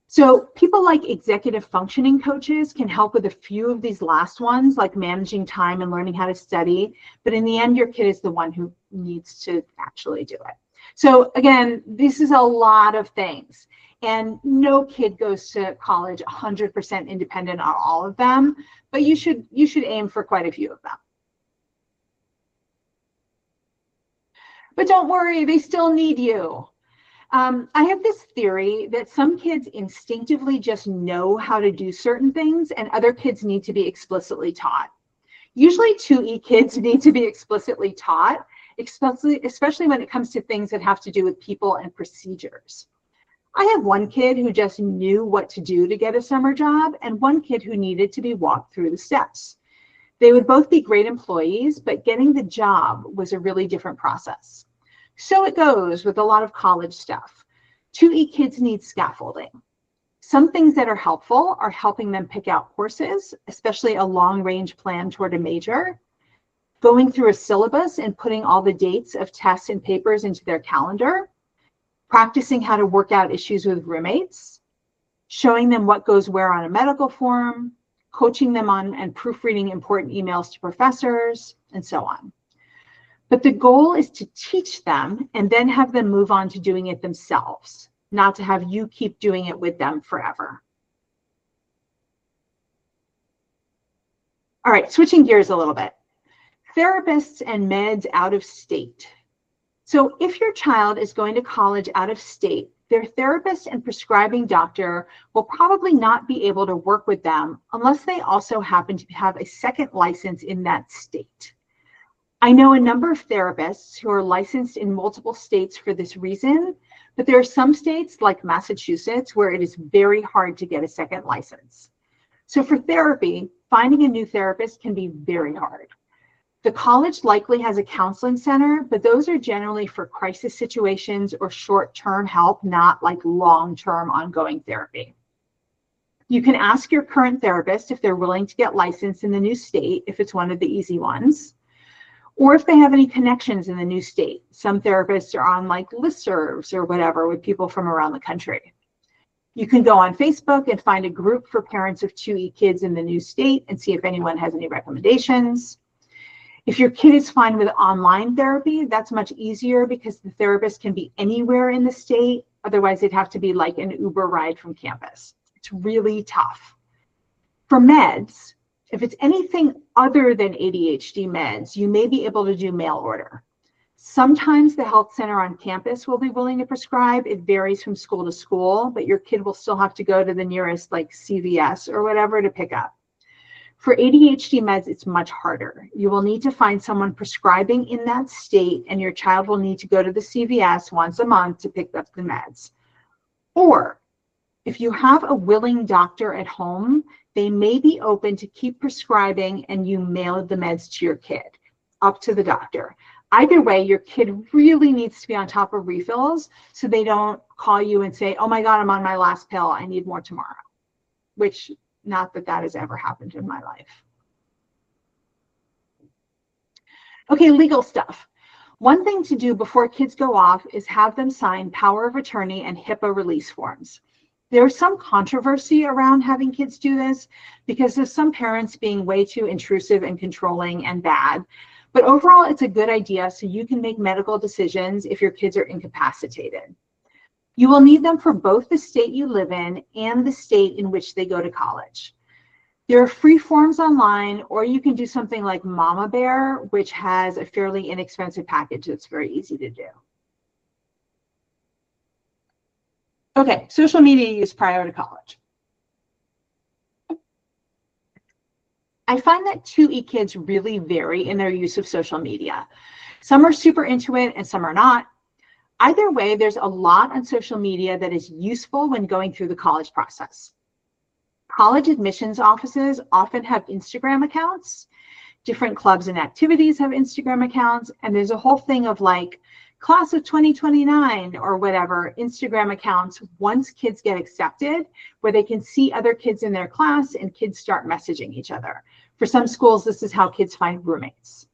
So people like executive functioning coaches can help with a few of these last ones, like managing time and learning how to study. But in the end, your kid is the one who needs to actually do it. So again, this is a lot of things. And no kid goes to college 100% independent on all of them, but you should aim for quite a few of them. But don't worry, they still need you. I have this theory that some kids instinctively just know how to do certain things and other kids need to be explicitly taught. Usually 2E kids need to be explicitly taught, especially when it comes to things that have to do with people and procedures. I have one kid who just knew what to do to get a summer job and one kid who needed to be walked through the steps. They would both be great employees, but getting the job was a really different process. So it goes with a lot of college stuff. 2E kids need scaffolding. Some things that are helpful are helping them pick out courses, especially a long-range plan toward a major, going through a syllabus and putting all the dates of tests and papers into their calendar, practicing how to work out issues with roommates, showing them what goes where on a medical form, coaching them on and proofreading important emails to professors, and so on. But the goal is to teach them and then have them move on to doing it themselves, not to have you keep doing it with them forever. All right, switching gears a little bit. Therapists and meds out of state. So if your child is going to college out of state, their therapist and prescribing doctor will probably not be able to work with them unless they also happen to have a second license in that state. I know a number of therapists who are licensed in multiple states for this reason, but there are some states like Massachusetts where it is very hard to get a second license. So for therapy, finding a new therapist can be very hard. The college likely has a counseling center, but those are generally for crisis situations or short-term help, not like long-term ongoing therapy. You can ask your current therapist if they're willing to get licensed in the new state, if it's one of the easy ones, or if they have any connections in the new state. Some therapists are on like listservs or whatever with people from around the country. You can go on Facebook and find a group for parents of 2E kids in the new state and see if anyone has any recommendations. If your kid is fine with online therapy, that's much easier because the therapist can be anywhere in the state. Otherwise, they'd have to be like an Uber ride from campus. It's really tough. For meds, if it's anything other than ADHD meds, you may be able to do mail order. Sometimes the health center on campus will be willing to prescribe. It varies from school to school, but your kid will still have to go to the nearest like CVS or whatever to pick up. For ADHD meds, it's much harder. You will need to find someone prescribing in that state, and your child will need to go to the CVS once a month to pick up the meds. Or if you have a willing doctor at home, they may be open to keep prescribing and you mail the meds to your kid, up to the doctor. Either way, your kid really needs to be on top of refills so they don't call you and say, oh my God, I'm on my last pill, I need more tomorrow, which not that that has ever happened in my life. Okay, legal stuff. One thing to do before kids go off is have them sign power of attorney and HIPAA release forms. There's some controversy around having kids do this because of some parents being way too intrusive and controlling and bad. But overall, it's a good idea so you can make medical decisions if your kids are incapacitated. You will need them for both the state you live in and the state in which they go to college. There are free forms online, or you can do something like Mama Bear, which has a fairly inexpensive package that's very easy to do. Okay, social media use prior to college. I find that 2E kids really vary in their use of social media. Some are super into it and some are not. Either way, there's a lot on social media that is useful when going through the college process. College admissions offices often have Instagram accounts. Different clubs and activities have Instagram accounts, and there's a whole thing of like class of 2029 or whatever Instagram accounts once kids get accepted, where they can see other kids in their class and kids start messaging each other. For some schools, this is how kids find roommates.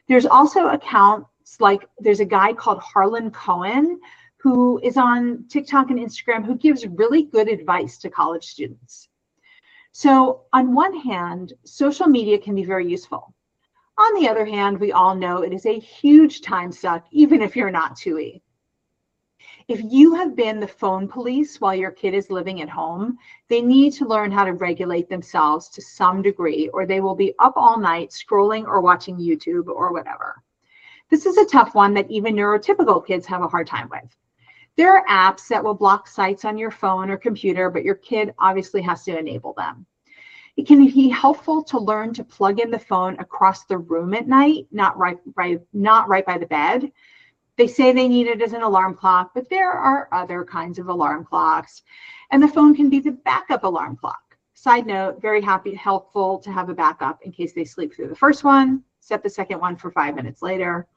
There's also accounts like there's a guy called Harlan Cohen who is on TikTok and Instagram who gives really good advice to college students. So on one hand, social media can be very useful. On the other hand, we all know it is a huge time suck, even if you're not 2E. If you have been the phone police while your kid is living at home, they need to learn how to regulate themselves to some degree, or they will be up all night scrolling or watching YouTube or whatever. This is a tough one that even neurotypical kids have a hard time with. There are apps that will block sites on your phone or computer, but your kid obviously has to enable them. It can be helpful to learn to plug in the phone across the room at night, not right by the bed. They say they need it as an alarm clock, but there are other kinds of alarm clocks. And the phone can be the backup alarm clock. Side note, very helpful to have a backup in case they sleep through the first one, set the second one for 5 minutes later.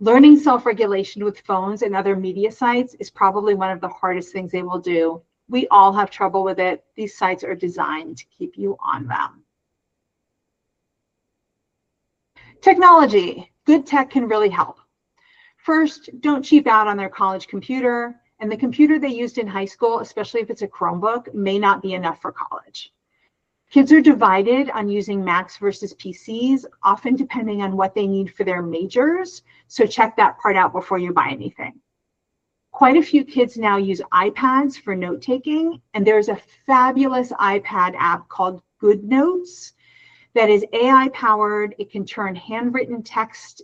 Learning self-regulation with phones and other media sites is probably one of the hardest things they will do. We all have trouble with it. These sites are designed to keep you on them. Technology. Good tech can really help. First, don't cheap out on their college computer, and the computer they used in high school, especially if it's a Chromebook, may not be enough for college. Kids are divided on using Macs versus PCs, often depending on what they need for their majors, so check that part out before you buy anything. Quite a few kids now use iPads for note-taking, and there's a fabulous iPad app called GoodNotes that is AI-powered. It can turn handwritten text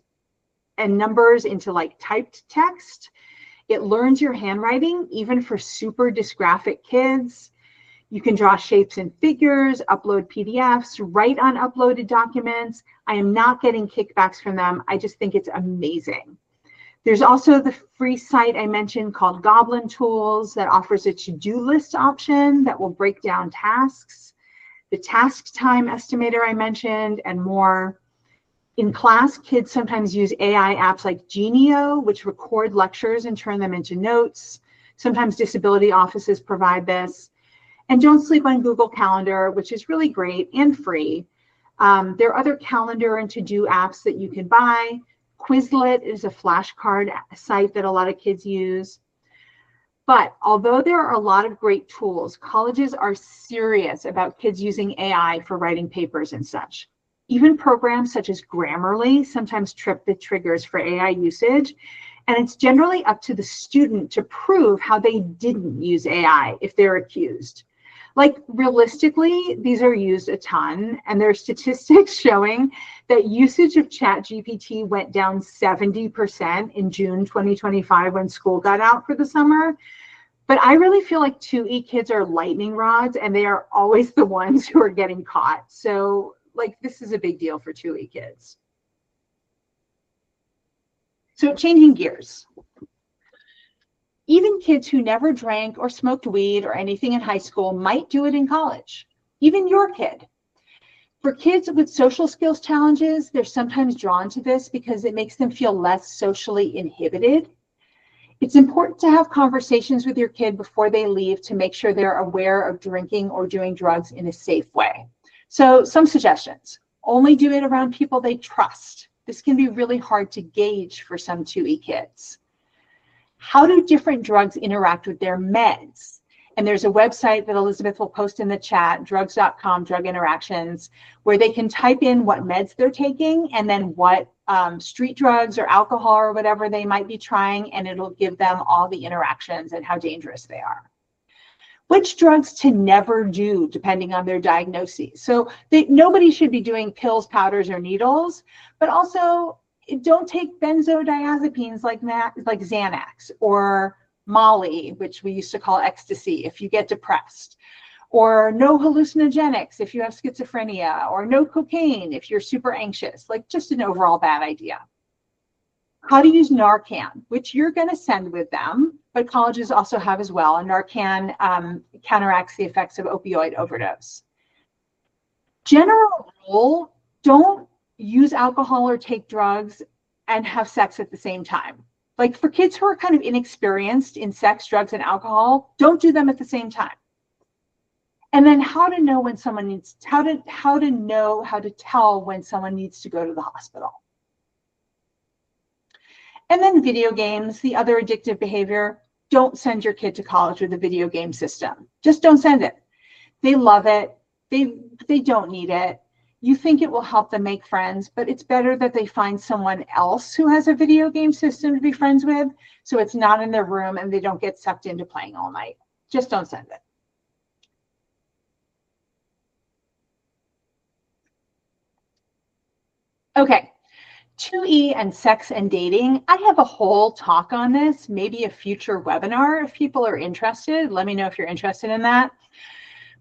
and numbers into like typed text. It learns your handwriting, even for super dysgraphic kids. You can draw shapes and figures, upload PDFs, write on uploaded documents. I am not getting kickbacks from them. I just think it's amazing. There's also the free site I mentioned called Goblin Tools that offers a to-do list option that will break down tasks, the task time estimator I mentioned, and more. In class, kids sometimes use AI apps like Genio, which record lectures and turn them into notes. Sometimes disability offices provide this. And don't sleep on Google Calendar, which is really great and free. There are other calendar and to-do apps that you can buy. Quizlet is a flashcard site that a lot of kids use. But although there are a lot of great tools, colleges are serious about kids using AI for writing papers and such. Even programs such as Grammarly sometimes trip the triggers for AI usage. And it's generally up to the student to prove how they didn't use AI if they're accused. Like realistically, these are used a ton, and there are statistics showing that usage of ChatGPT went down 70% in June 2025 when school got out for the summer. But I really feel like 2E kids are lightning rods, and they are always the ones who are getting caught. So like this is a big deal for 2E kids. So changing gears. Even kids who never drank or smoked weed or anything in high school might do it in college, even your kid. For kids with social skills challenges, they're sometimes drawn to this because it makes them feel less socially inhibited. It's important to have conversations with your kid before they leave to make sure they're aware of drinking or doing drugs in a safe way. So some suggestions: only do it around people they trust. This can be really hard to gauge for some 2E kids. How do different drugs interact with their meds? And there's a website that Elizabeth will post in the chat, drugs.com, drug interactions, where they can type in what meds they're taking and then what street drugs or alcohol or whatever they might be trying, and it'll give them all the interactions and how dangerous they are. Which drugs to never do depending on their diagnoses. So nobody should be doing pills, powders, or needles, but also don't take benzodiazepines like Xanax or Molly, which we used to call ecstasy if you get depressed, or no hallucinogenics if you have schizophrenia, or no cocaine if you're super anxious, like just an overall bad idea. How to use Narcan, which you're going to send with them, but colleges also have as well. And Narcan counteracts the effects of opioid overdose. General rule, don't use alcohol or take drugs and have sex at the same time. Like for kids who are kind of inexperienced in sex, drugs, and alcohol, don't do them at the same time. And then how to know when someone needs, how to tell when someone needs to go to the hospital. And then video games, the other addictive behavior. Don't send your kid to college with a video game system. Just don't send it. They love it. They don't need it. You think it will help them make friends, but it's better that they find someone else who has a video game system to be friends with, so it's not in their room and they don't get sucked into playing all night. Just don't send it. Okay, 2E and sex and dating. I have a whole talk on this, maybe a future webinar if people are interested. Let me know if you're interested in that.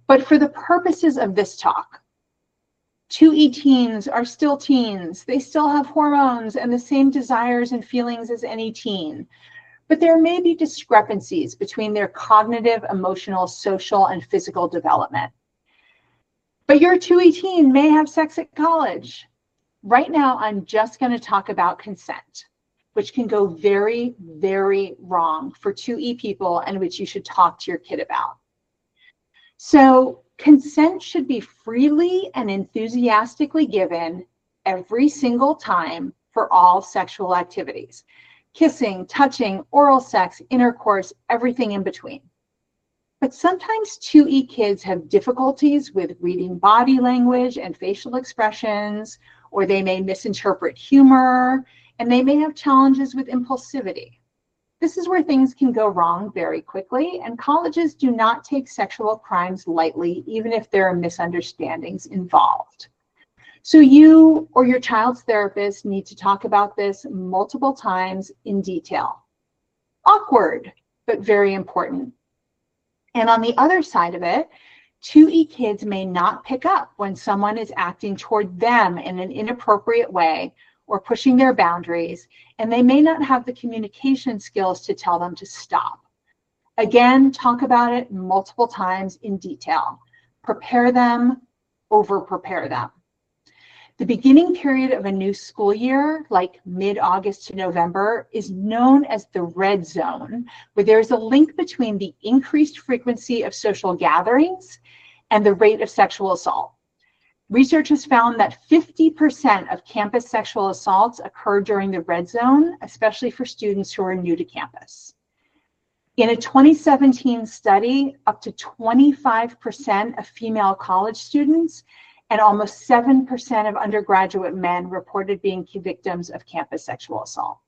But for the purposes of this talk, 2E teens are still teens. They still have hormones and the same desires and feelings as any teen. But there may be discrepancies between their cognitive, emotional, social, and physical development. But your 2E teen may have sex at college. Right now, I'm just going to talk about consent. which can go very, very wrong for 2E people and which you should talk to your kid about. So consent should be freely and enthusiastically given every single time for all sexual activities. Kissing, touching, oral sex, intercourse, everything in between. But sometimes 2E kids have difficulties with reading body language and facial expressions, or they may misinterpret humor, and they may have challenges with impulsivity. This is where things can go wrong very quickly, and colleges do not take sexual crimes lightly, even if there are misunderstandings involved. So you or your child's therapist need to talk about this multiple times in detail. Awkward, but very important. And on the other side of it, 2E kids may not pick up when someone is acting toward them in an inappropriate way or pushing their boundaries, and they may not have the communication skills to tell them to stop. Again, talk about it multiple times in detail. Prepare them, over-prepare them. The beginning period of a new school year, like mid-August to November, is known as the red zone, where there's a link between the increased frequency of social gatherings and the rate of sexual assault. Research has found that 50% of campus sexual assaults occur during the red zone, especially for students who are new to campus. In a 2017 study, up to 25% of female college students and almost 7% of undergraduate men reported being victims of campus sexual assault.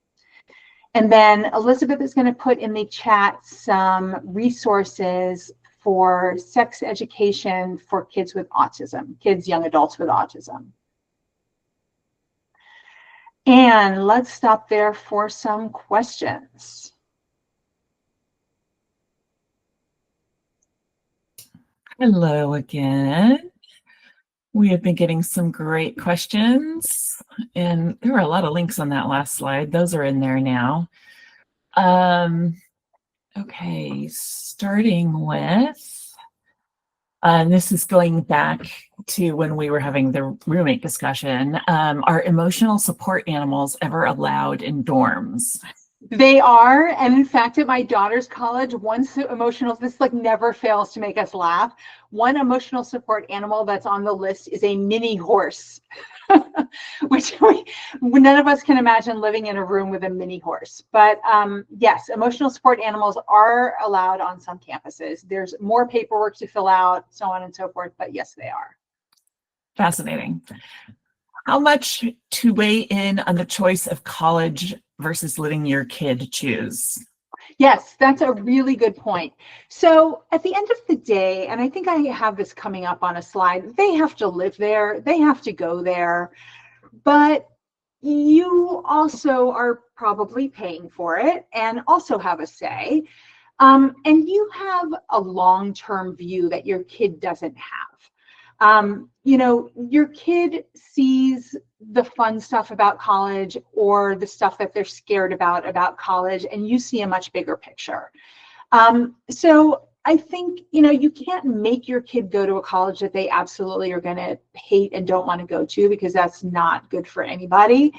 And then Elizabeth is going to put in the chat some resources for sex education for kids with autism, kids, young adults with autism. And let's stop there for some questions. Hello again. We have been getting some great questions, and there were a lot of links on that last slide. Those are in there now. Okay, starting with, this is going back to when we were having the roommate discussion. Are emotional support animals ever allowed in dorms? They are, and in fact, at my daughter's college, this like never fails to make us laugh. One emotional support animal that's on the list is a mini horse, which none of us can imagine living in a room with a mini horse. But yes, emotional support animals are allowed on some campuses. There's more paperwork to fill out, so on and so forth, but yes, they are. Fascinating. How much to weigh in on the choice of college versus letting your kid choose? Yes, that's a really good point. So at the end of the day, and I think I have this coming up on a slide, they have to live there, they have to go there, but you also are probably paying for it and also have a say. And you have a long-term view that your kid doesn't have. You know, your kid sees the fun stuff about college or the stuff that they're scared about college, and you see a much bigger picture. So I think, you know, you can't make your kid go to a college that they absolutely are going to hate and don't want to go to, because that's not good for anybody.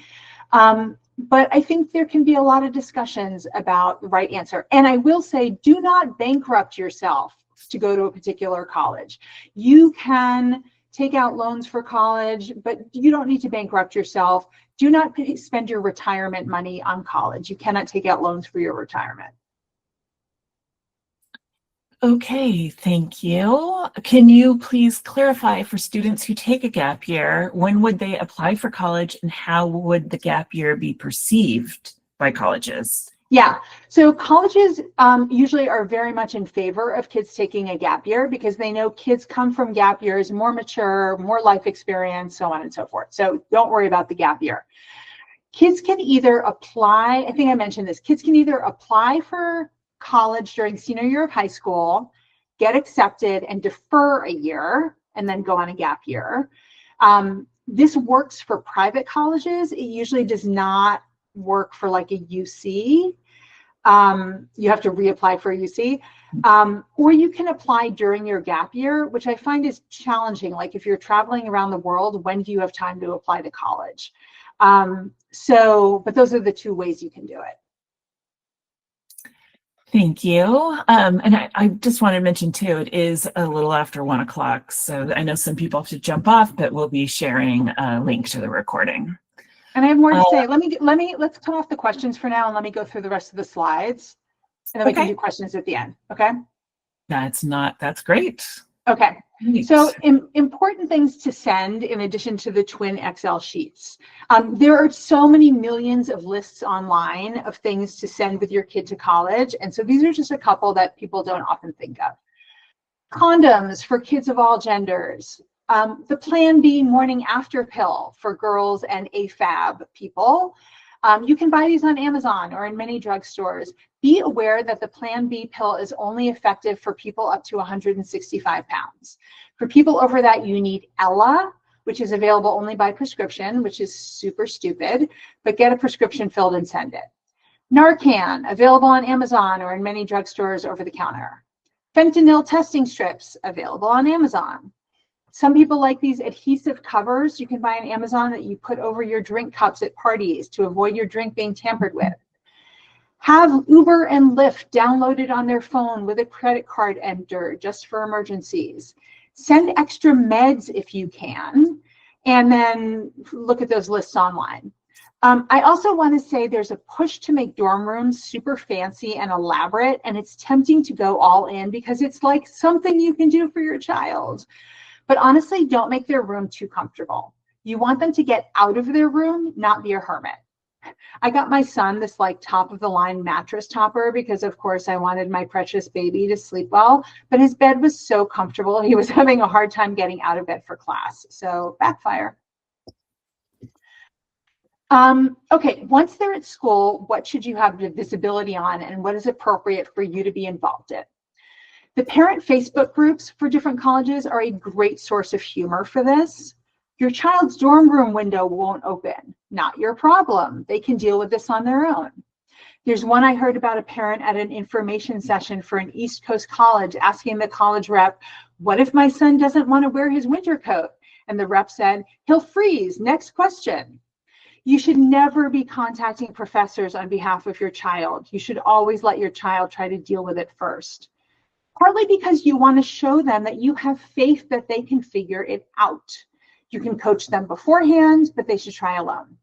But I think there can be a lot of discussions about the right answer. And I will say, do not bankrupt yourself to go to a particular college. You can take out loans for college, but you don't need to bankrupt yourself. Do not spend your retirement money on college. You cannot take out loans for your retirement. Okay, thank you. Can you please clarify for students who take a gap year, when would they apply for college and how would the gap year be perceived by colleges? Yeah, so colleges usually are very much in favor of kids taking a gap year because they know kids come from gap years more mature, more life experience, so on and so forth. So don't worry about the gap year. Kids can either apply, I think I mentioned this, kids can either apply for college during senior year of high school, get accepted and defer a year, and then go on a gap year. This works for private colleges. It usually does not work for like a UC. You have to reapply for a UC. Or you can apply during your gap year, which I find is challenging. Like if you're traveling around the world, when do you have time to apply to college? But those are the two ways you can do it. Thank you. And I just want to mention too, it is a little after 1 o'clock. So I know some people have to jump off, but we'll be sharing a link to the recording. And I have more to say. Let's cut off the questions for now and let me go through the rest of the slides. And then we can do questions at the end. Okay. That's great. Okay. Great. So important things to send in addition to the twin Excel sheets. There are so many millions of lists online of things to send with your kid to college. And so these are just a couple that people don't often think of. Condoms for kids of all genders. The Plan B morning after pill for girls and AFAB people. You can buy these on Amazon or in many drugstores. Be aware that the Plan B pill is only effective for people up to 165 pounds. For people over that, you need Ella, which is available only by prescription, which is super stupid, but get a prescription filled and send it. Narcan, available on Amazon or in many drugstores over the counter. Fentanyl testing strips, available on Amazon. Some people like these adhesive covers you can buy on Amazon that you put over your drink cups at parties to avoid your drink being tampered with. Have Uber and Lyft downloaded on their phone with a credit card entered just for emergencies. Send extra meds if you can, and then look at those lists online. I also want to say there's a push to make dorm rooms super fancy and elaborate, and it's tempting to go all in because it's like something you can do for your child. But honestly, don't make their room too comfortable. You want them to get out of their room, not be a hermit. I got my son this like top of the line mattress topper because of course I wanted my precious baby to sleep well, but his bed was so comfortable. He was having a hard time getting out of bed for class. So backfire. Okay, once they're at school, what should you have the visibility on and what is appropriate for you to be involved in? The parent Facebook groups for different colleges are a great source of humor for this. Your child's dorm room window won't open. Not your problem. They can deal with this on their own. There's one I heard about a parent at an information session for an East Coast college asking the college rep, what if my son doesn't want to wear his winter coat? And the rep said, he'll freeze. Next question. You should never be contacting professors on behalf of your child. You should always let your child try to deal with it first. Partly because you want to show them that you have faith that they can figure it out. You can coach them beforehand, but they should try alone.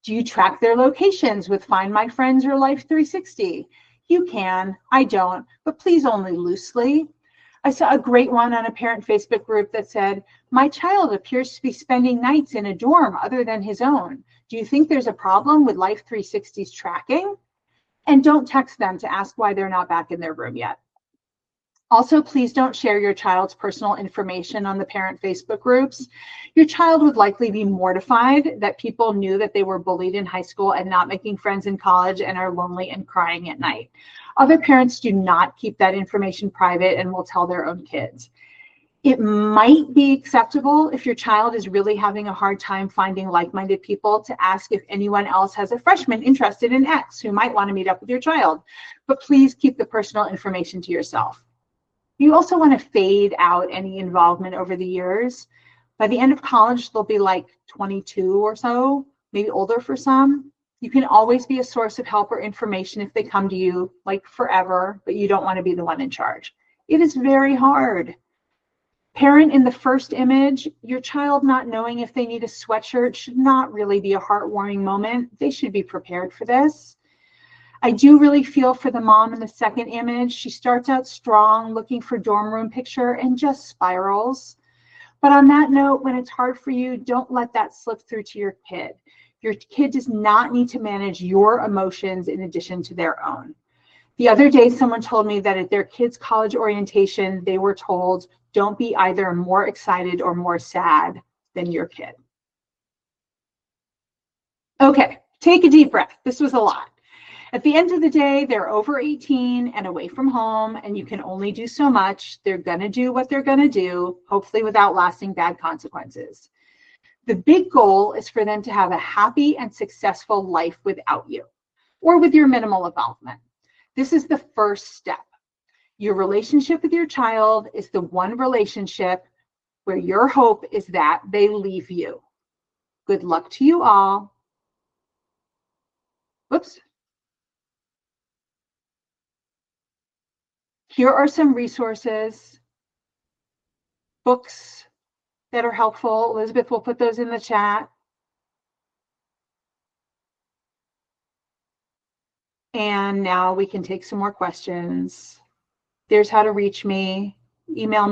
Do you track their locations with Find My Friends or Life 360? You can, I don't, but please only loosely. I saw a great one on a parent Facebook group that said, my child appears to be spending nights in a dorm other than his own. Do you think there's a problem with Life 360's tracking? And don't text them to ask why they're not back in their room yet. Also, please don't share your child's personal information on the parent Facebook groups. Your child would likely be mortified that people knew that they were bullied in high school and not making friends in college and are lonely and crying at night. Other parents do not keep that information private and will tell their own kids. It might be acceptable if your child is really having a hard time finding like-minded people to ask if anyone else has a freshman interested in X who might want to meet up with your child, but please keep the personal information to yourself. You also want to fade out any involvement over the years. By the end of college, they'll be like 22 or so, maybe older for some. You can always be a source of help or information if they come to you like forever, but you don't want to be the one in charge. It is very hard. Parent in the first image, your child not knowing if they need a sweatshirt should not really be a heartwarming moment. They should be prepared for this. I do really feel for the mom in the second image. She starts out strong, looking for dorm room picture and just spirals. But on that note, when it's hard for you, don't let that slip through to your kid. Your kid does not need to manage your emotions in addition to their own. The other day, someone told me that at their kid's college orientation, they were told, don't be either more excited or more sad than your kid. Okay, take a deep breath. This was a lot. At the end of the day, they're over 18 and away from home, and you can only do so much. They're going to do what they're going to do, hopefully without lasting bad consequences. The big goal is for them to have a happy and successful life without you, or with your minimal involvement. This is the first step. Your relationship with your child is the one relationship where your hope is that they leave you. Good luck to you all. Whoops. Here are some resources, books that are helpful. Elizabeth will put those in the chat. And now we can take some more questions. There's how to reach me, email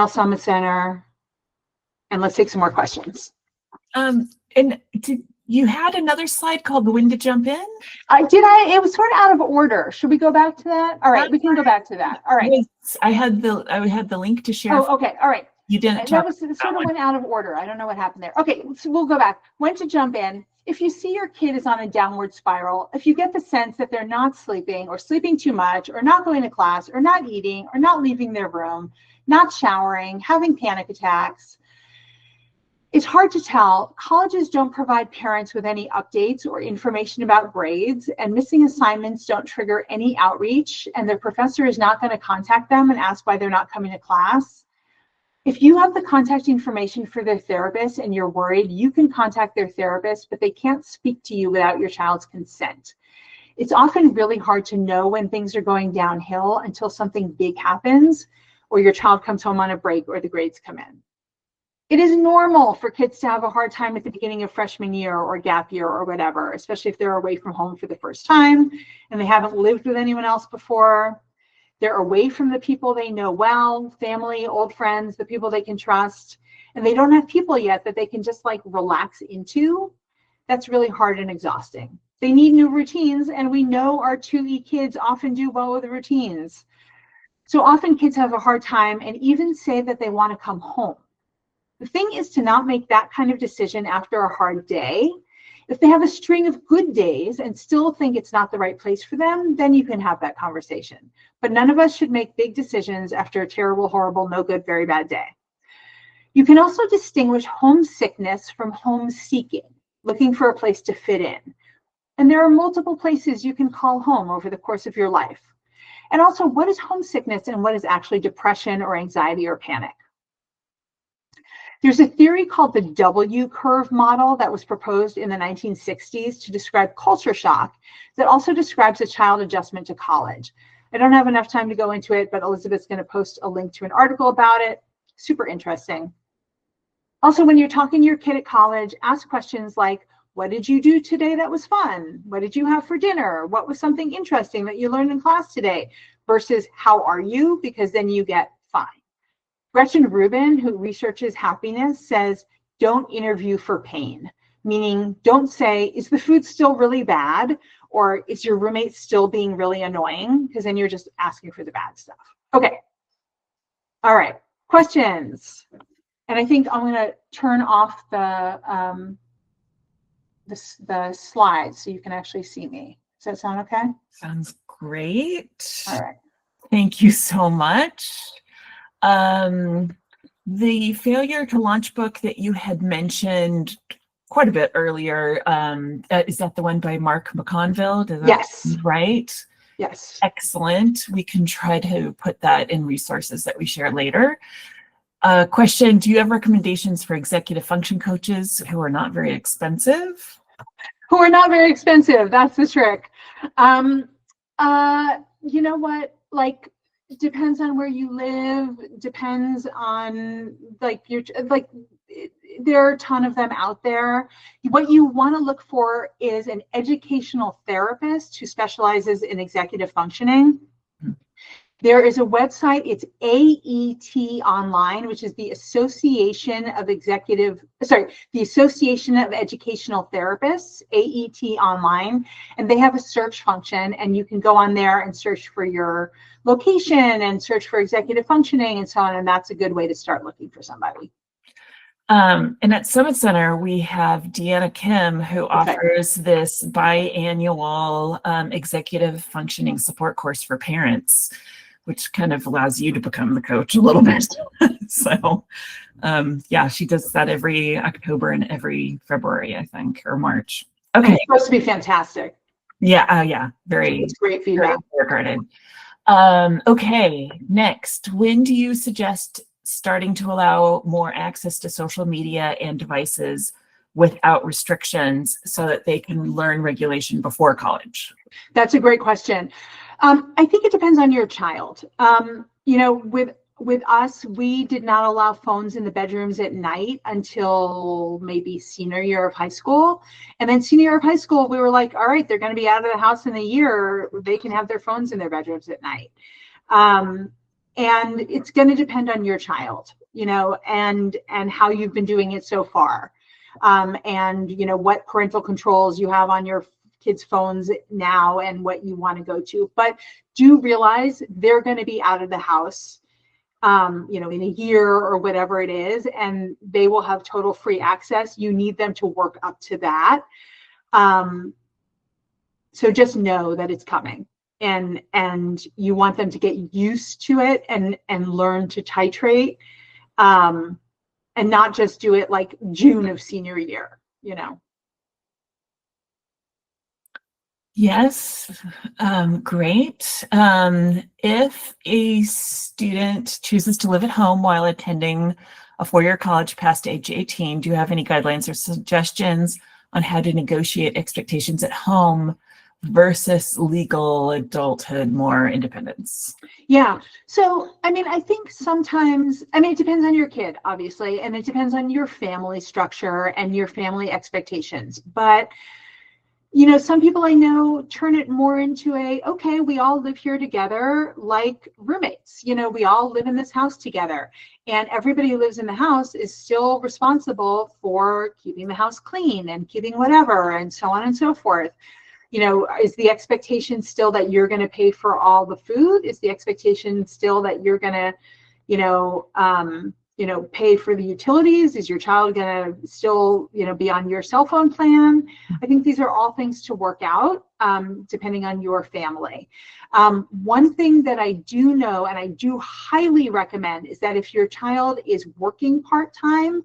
Summit Center, and let's take some more questions. You had another slide called the when to jump in? It was sort of out of order. Should we go back to that? All right, we can go back to that. All right. I had the link to share. Oh, okay. All right. You didn't That was sort of went out of order. I don't know what happened there. Okay, so we'll go back. When to jump in. If you see your kid is on a downward spiral, if you get the sense that they're not sleeping or sleeping too much or not going to class or not eating or not leaving their room, not showering, having panic attacks, it's hard to tell. Colleges don't provide parents with any updates or information about grades, and missing assignments don't trigger any outreach, and their professor is not going to contact them and ask why they're not coming to class. If you have the contact information for their therapist and you're worried, you can contact their therapist, but they can't speak to you without your child's consent. It's often really hard to know when things are going downhill until something big happens, or your child comes home on a break or the grades come in. It is normal for kids to have a hard time at the beginning of freshman year or gap year or whatever, especially if they're away from home for the first time and they haven't lived with anyone else before. They're away from the people they know well, family, old friends, the people they can trust, and they don't have people yet that they can just like relax into. That's really hard and exhausting. They need new routines, and we know our 2E kids often do well with the routines. So often kids have a hard time and even say that they want to come home. The thing is to not make that kind of decision after a hard day. If they have a string of good days and still think it's not the right place for them, then you can have that conversation. But none of us should make big decisions after a terrible, horrible, no good, very bad day. You can also distinguish homesickness from home-seeking, looking for a place to fit in. And there are multiple places you can call home over the course of your life. And also, what is homesickness and what is actually depression or anxiety or panic? There's a theory called the W curve model that was proposed in the 1960s to describe culture shock that also describes a child adjustment to college. I don't have enough time to go into it, but Elizabeth's going to post a link to an article about it. Super interesting. Also, when you're talking to your kid at college, ask questions like, what did you do today that was fun? What did you have for dinner? What was something interesting that you learned in class today? Versus, how are you? Because then you get fine. Gretchen Rubin, who researches happiness, says, don't interview for pain, meaning don't say, is the food still really bad? Or is your roommate still being really annoying? Because then you're just asking for the bad stuff. Okay. All right. Questions. And I think I'm going to turn off the slides so you can actually see me. Does that sound okay? Sounds great. All right. Thank you so much. The failure to launch book that you had mentioned quite a bit earlier, is that the one by Mark McConville? Yes. Right? Yes. Excellent. We can try to put that in resources that we share later. Question, do you have recommendations for executive function coaches who are not very expensive? Who are not very expensive. That's the trick. You know what? Like, depends on where you live, depends on there are a ton of them out there. What you want to look for is an educational therapist who specializes in executive functioning. There is a website, it's AET Online, which is the Association of Educational Therapists, AET Online, and they have a search function, and you can go on there and search for your location and search for executive functioning and so on, and that's a good way to start looking for somebody. And at Summit Center, we have Deanna Kim, who offers this biannual executive functioning support course for parents, which kind of allows you to become the coach a little bit. So yeah, she does that every October and every February, I think, or March. Okay. It's supposed to be fantastic. Yeah, yeah, it's great feedback. Very okay, next, when do you suggest starting to allow more access to social media and devices without restrictions so that they can learn regulation before college? That's a great question. I think it depends on your child. With us, we did not allow phones in the bedrooms at night until maybe senior year of high school. And then senior year of high school, we were like, all right, they're going to be out of the house in a year. They can have their phones in their bedrooms at night. And it's going to depend on your child, and how you've been doing it so far. And what parental controls you have on your kids' phones now and what you want to go to. But do realize they're going to be out of the house, in a year or whatever it is, and they will have total free access. You need them to work up to that. So just know that it's coming, and you want them to get used to it and learn to titrate, and not just do it like June of senior year, Yes, great. If a student chooses to live at home while attending a four-year college past age 18, do you have any guidelines or suggestions on how to negotiate expectations at home versus legal adulthood, more independence? Yeah. So, I think sometimes, it depends on your kid, obviously, and it depends on your family structure and your family expectations. But some people I know turn it more into okay, we all live here together like roommates. We all live in this house together, and everybody who lives in the house is still responsible for keeping the house clean and keeping whatever, and so on and so forth. Is the expectation still that you're going to pay for all the food? Is the expectation still that you're going to, pay for the utilities? Is your child going to still, be on your cell phone plan? I think these are all things to work out, depending on your family. One thing that I do know, and I do highly recommend, is that if your child is working part-time,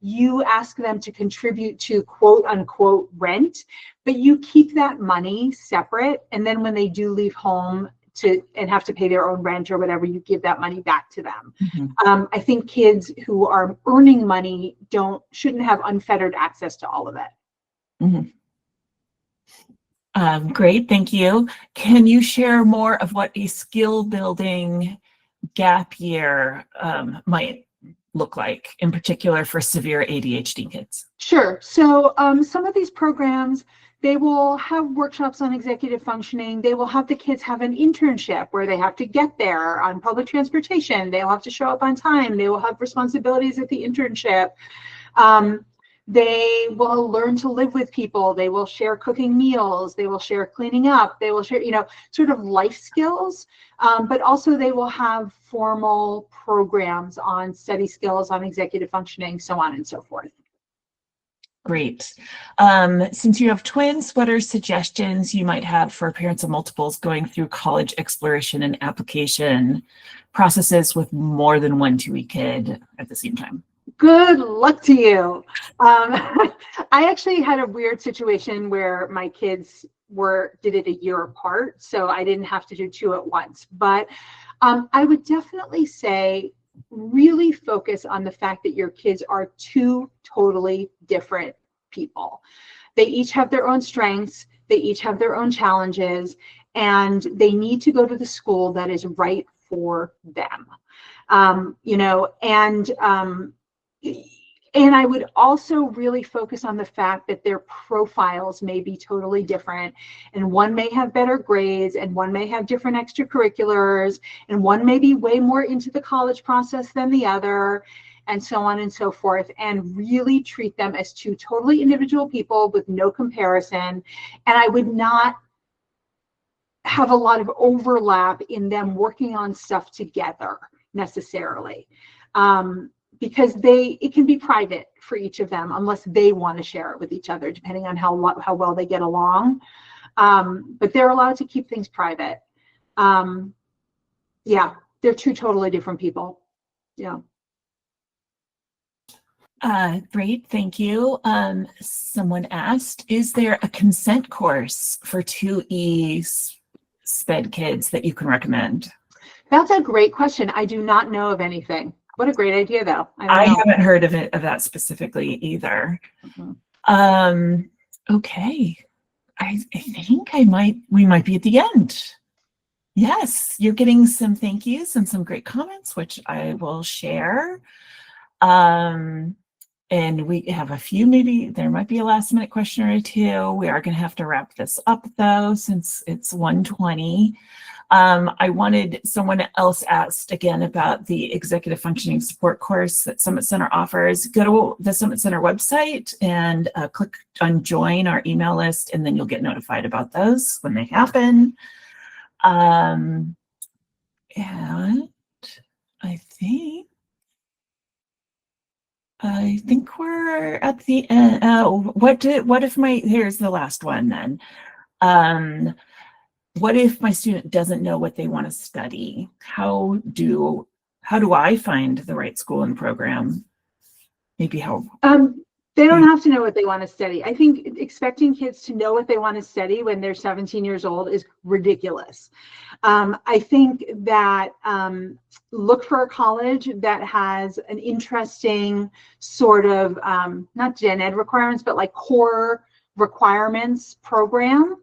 you ask them to contribute to quote unquote rent, but you keep that money separate. And then when they do leave home and have to pay their own rent or whatever, you give that money back to them. Mm-hmm. I think kids who are earning money shouldn't have unfettered access to all of it. Mm-hmm. Great, thank you. Can you share more of what a skill building gap year might look like, in particular for severe ADHD kids? Sure. So some of these programs, they will have workshops on executive functioning. They will have the kids have an internship where they have to get there on public transportation. They'll have to show up on time. They will have responsibilities at the internship. They will learn to live with people. They will share cooking meals. They will share cleaning up. They will share, sort of life skills. But also they will have formal programs on study skills, on executive functioning, so on and so forth. Great. Since you have twins, what are suggestions you might have for parents of multiples going through college exploration and application processes with more than one 2-week kid at the same time? Good luck to you. I actually had a weird situation where my kids did it a year apart, so I didn't have to do 2 at once. But I would definitely say really focus on the fact that your kids are 2 totally different people. They each have their own strengths, they each have their own challenges, and they need to go to the school that is right for them. And I would also really focus on the fact that their profiles may be totally different, and one may have better grades, and one may have different extracurriculars, and one may be way more into the college process than the other, and so on and so forth, and really treat them as 2 totally individual people with no comparison. And I would not have a lot of overlap in them working on stuff together necessarily. Because it can be private for each of them unless they want to share it with each other, depending on how well they get along. But they're allowed to keep things private. Yeah, they're 2 totally different people. Yeah. Great, thank you. Someone asked, is there a consent course for 2E SPED kids that you can recommend? That's a great question. I do not know of anything. What a great idea, though. I haven't heard of that specifically either. Mm-hmm. Okay. I think we might be at the end. Yes, you're getting some thank yous and some great comments, which I will share. And we have a few, maybe there might be a last minute question or two. We are going to have to wrap this up though, since it's 1:20. I wanted, someone else asked again about the executive functioning support course that Summit Center offers. Go to the Summit Center website and click on join our email list, and then you'll get notified about those when they happen. And I think we're at the end. Here's the last one then. What if my student doesn't know what they want to study? How do I find the right school and program? Maybe how? They don't have to know what they want to study. I think expecting kids to know what they want to study when they're 17 years old is ridiculous. I think that look for a college that has an interesting sort of, not gen ed requirements, but like core requirements program.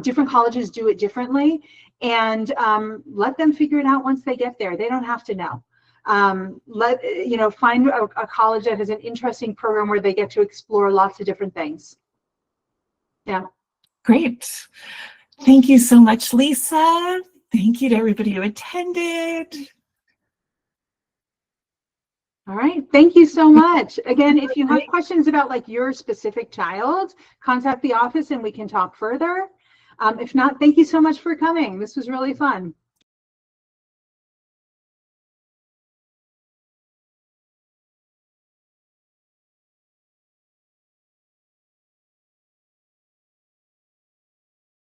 Different colleges do it differently, and let them figure it out once they get there. They don't have to know. Find a college that has an interesting program where they get to explore lots of different things. Yeah. Great. Thank you so much, Lisa. Thank you to everybody who attended. All right. Thank you so much. Again, if you have questions about like your specific child, contact the office and we can talk further. If not, thank you so much for coming. This was really fun.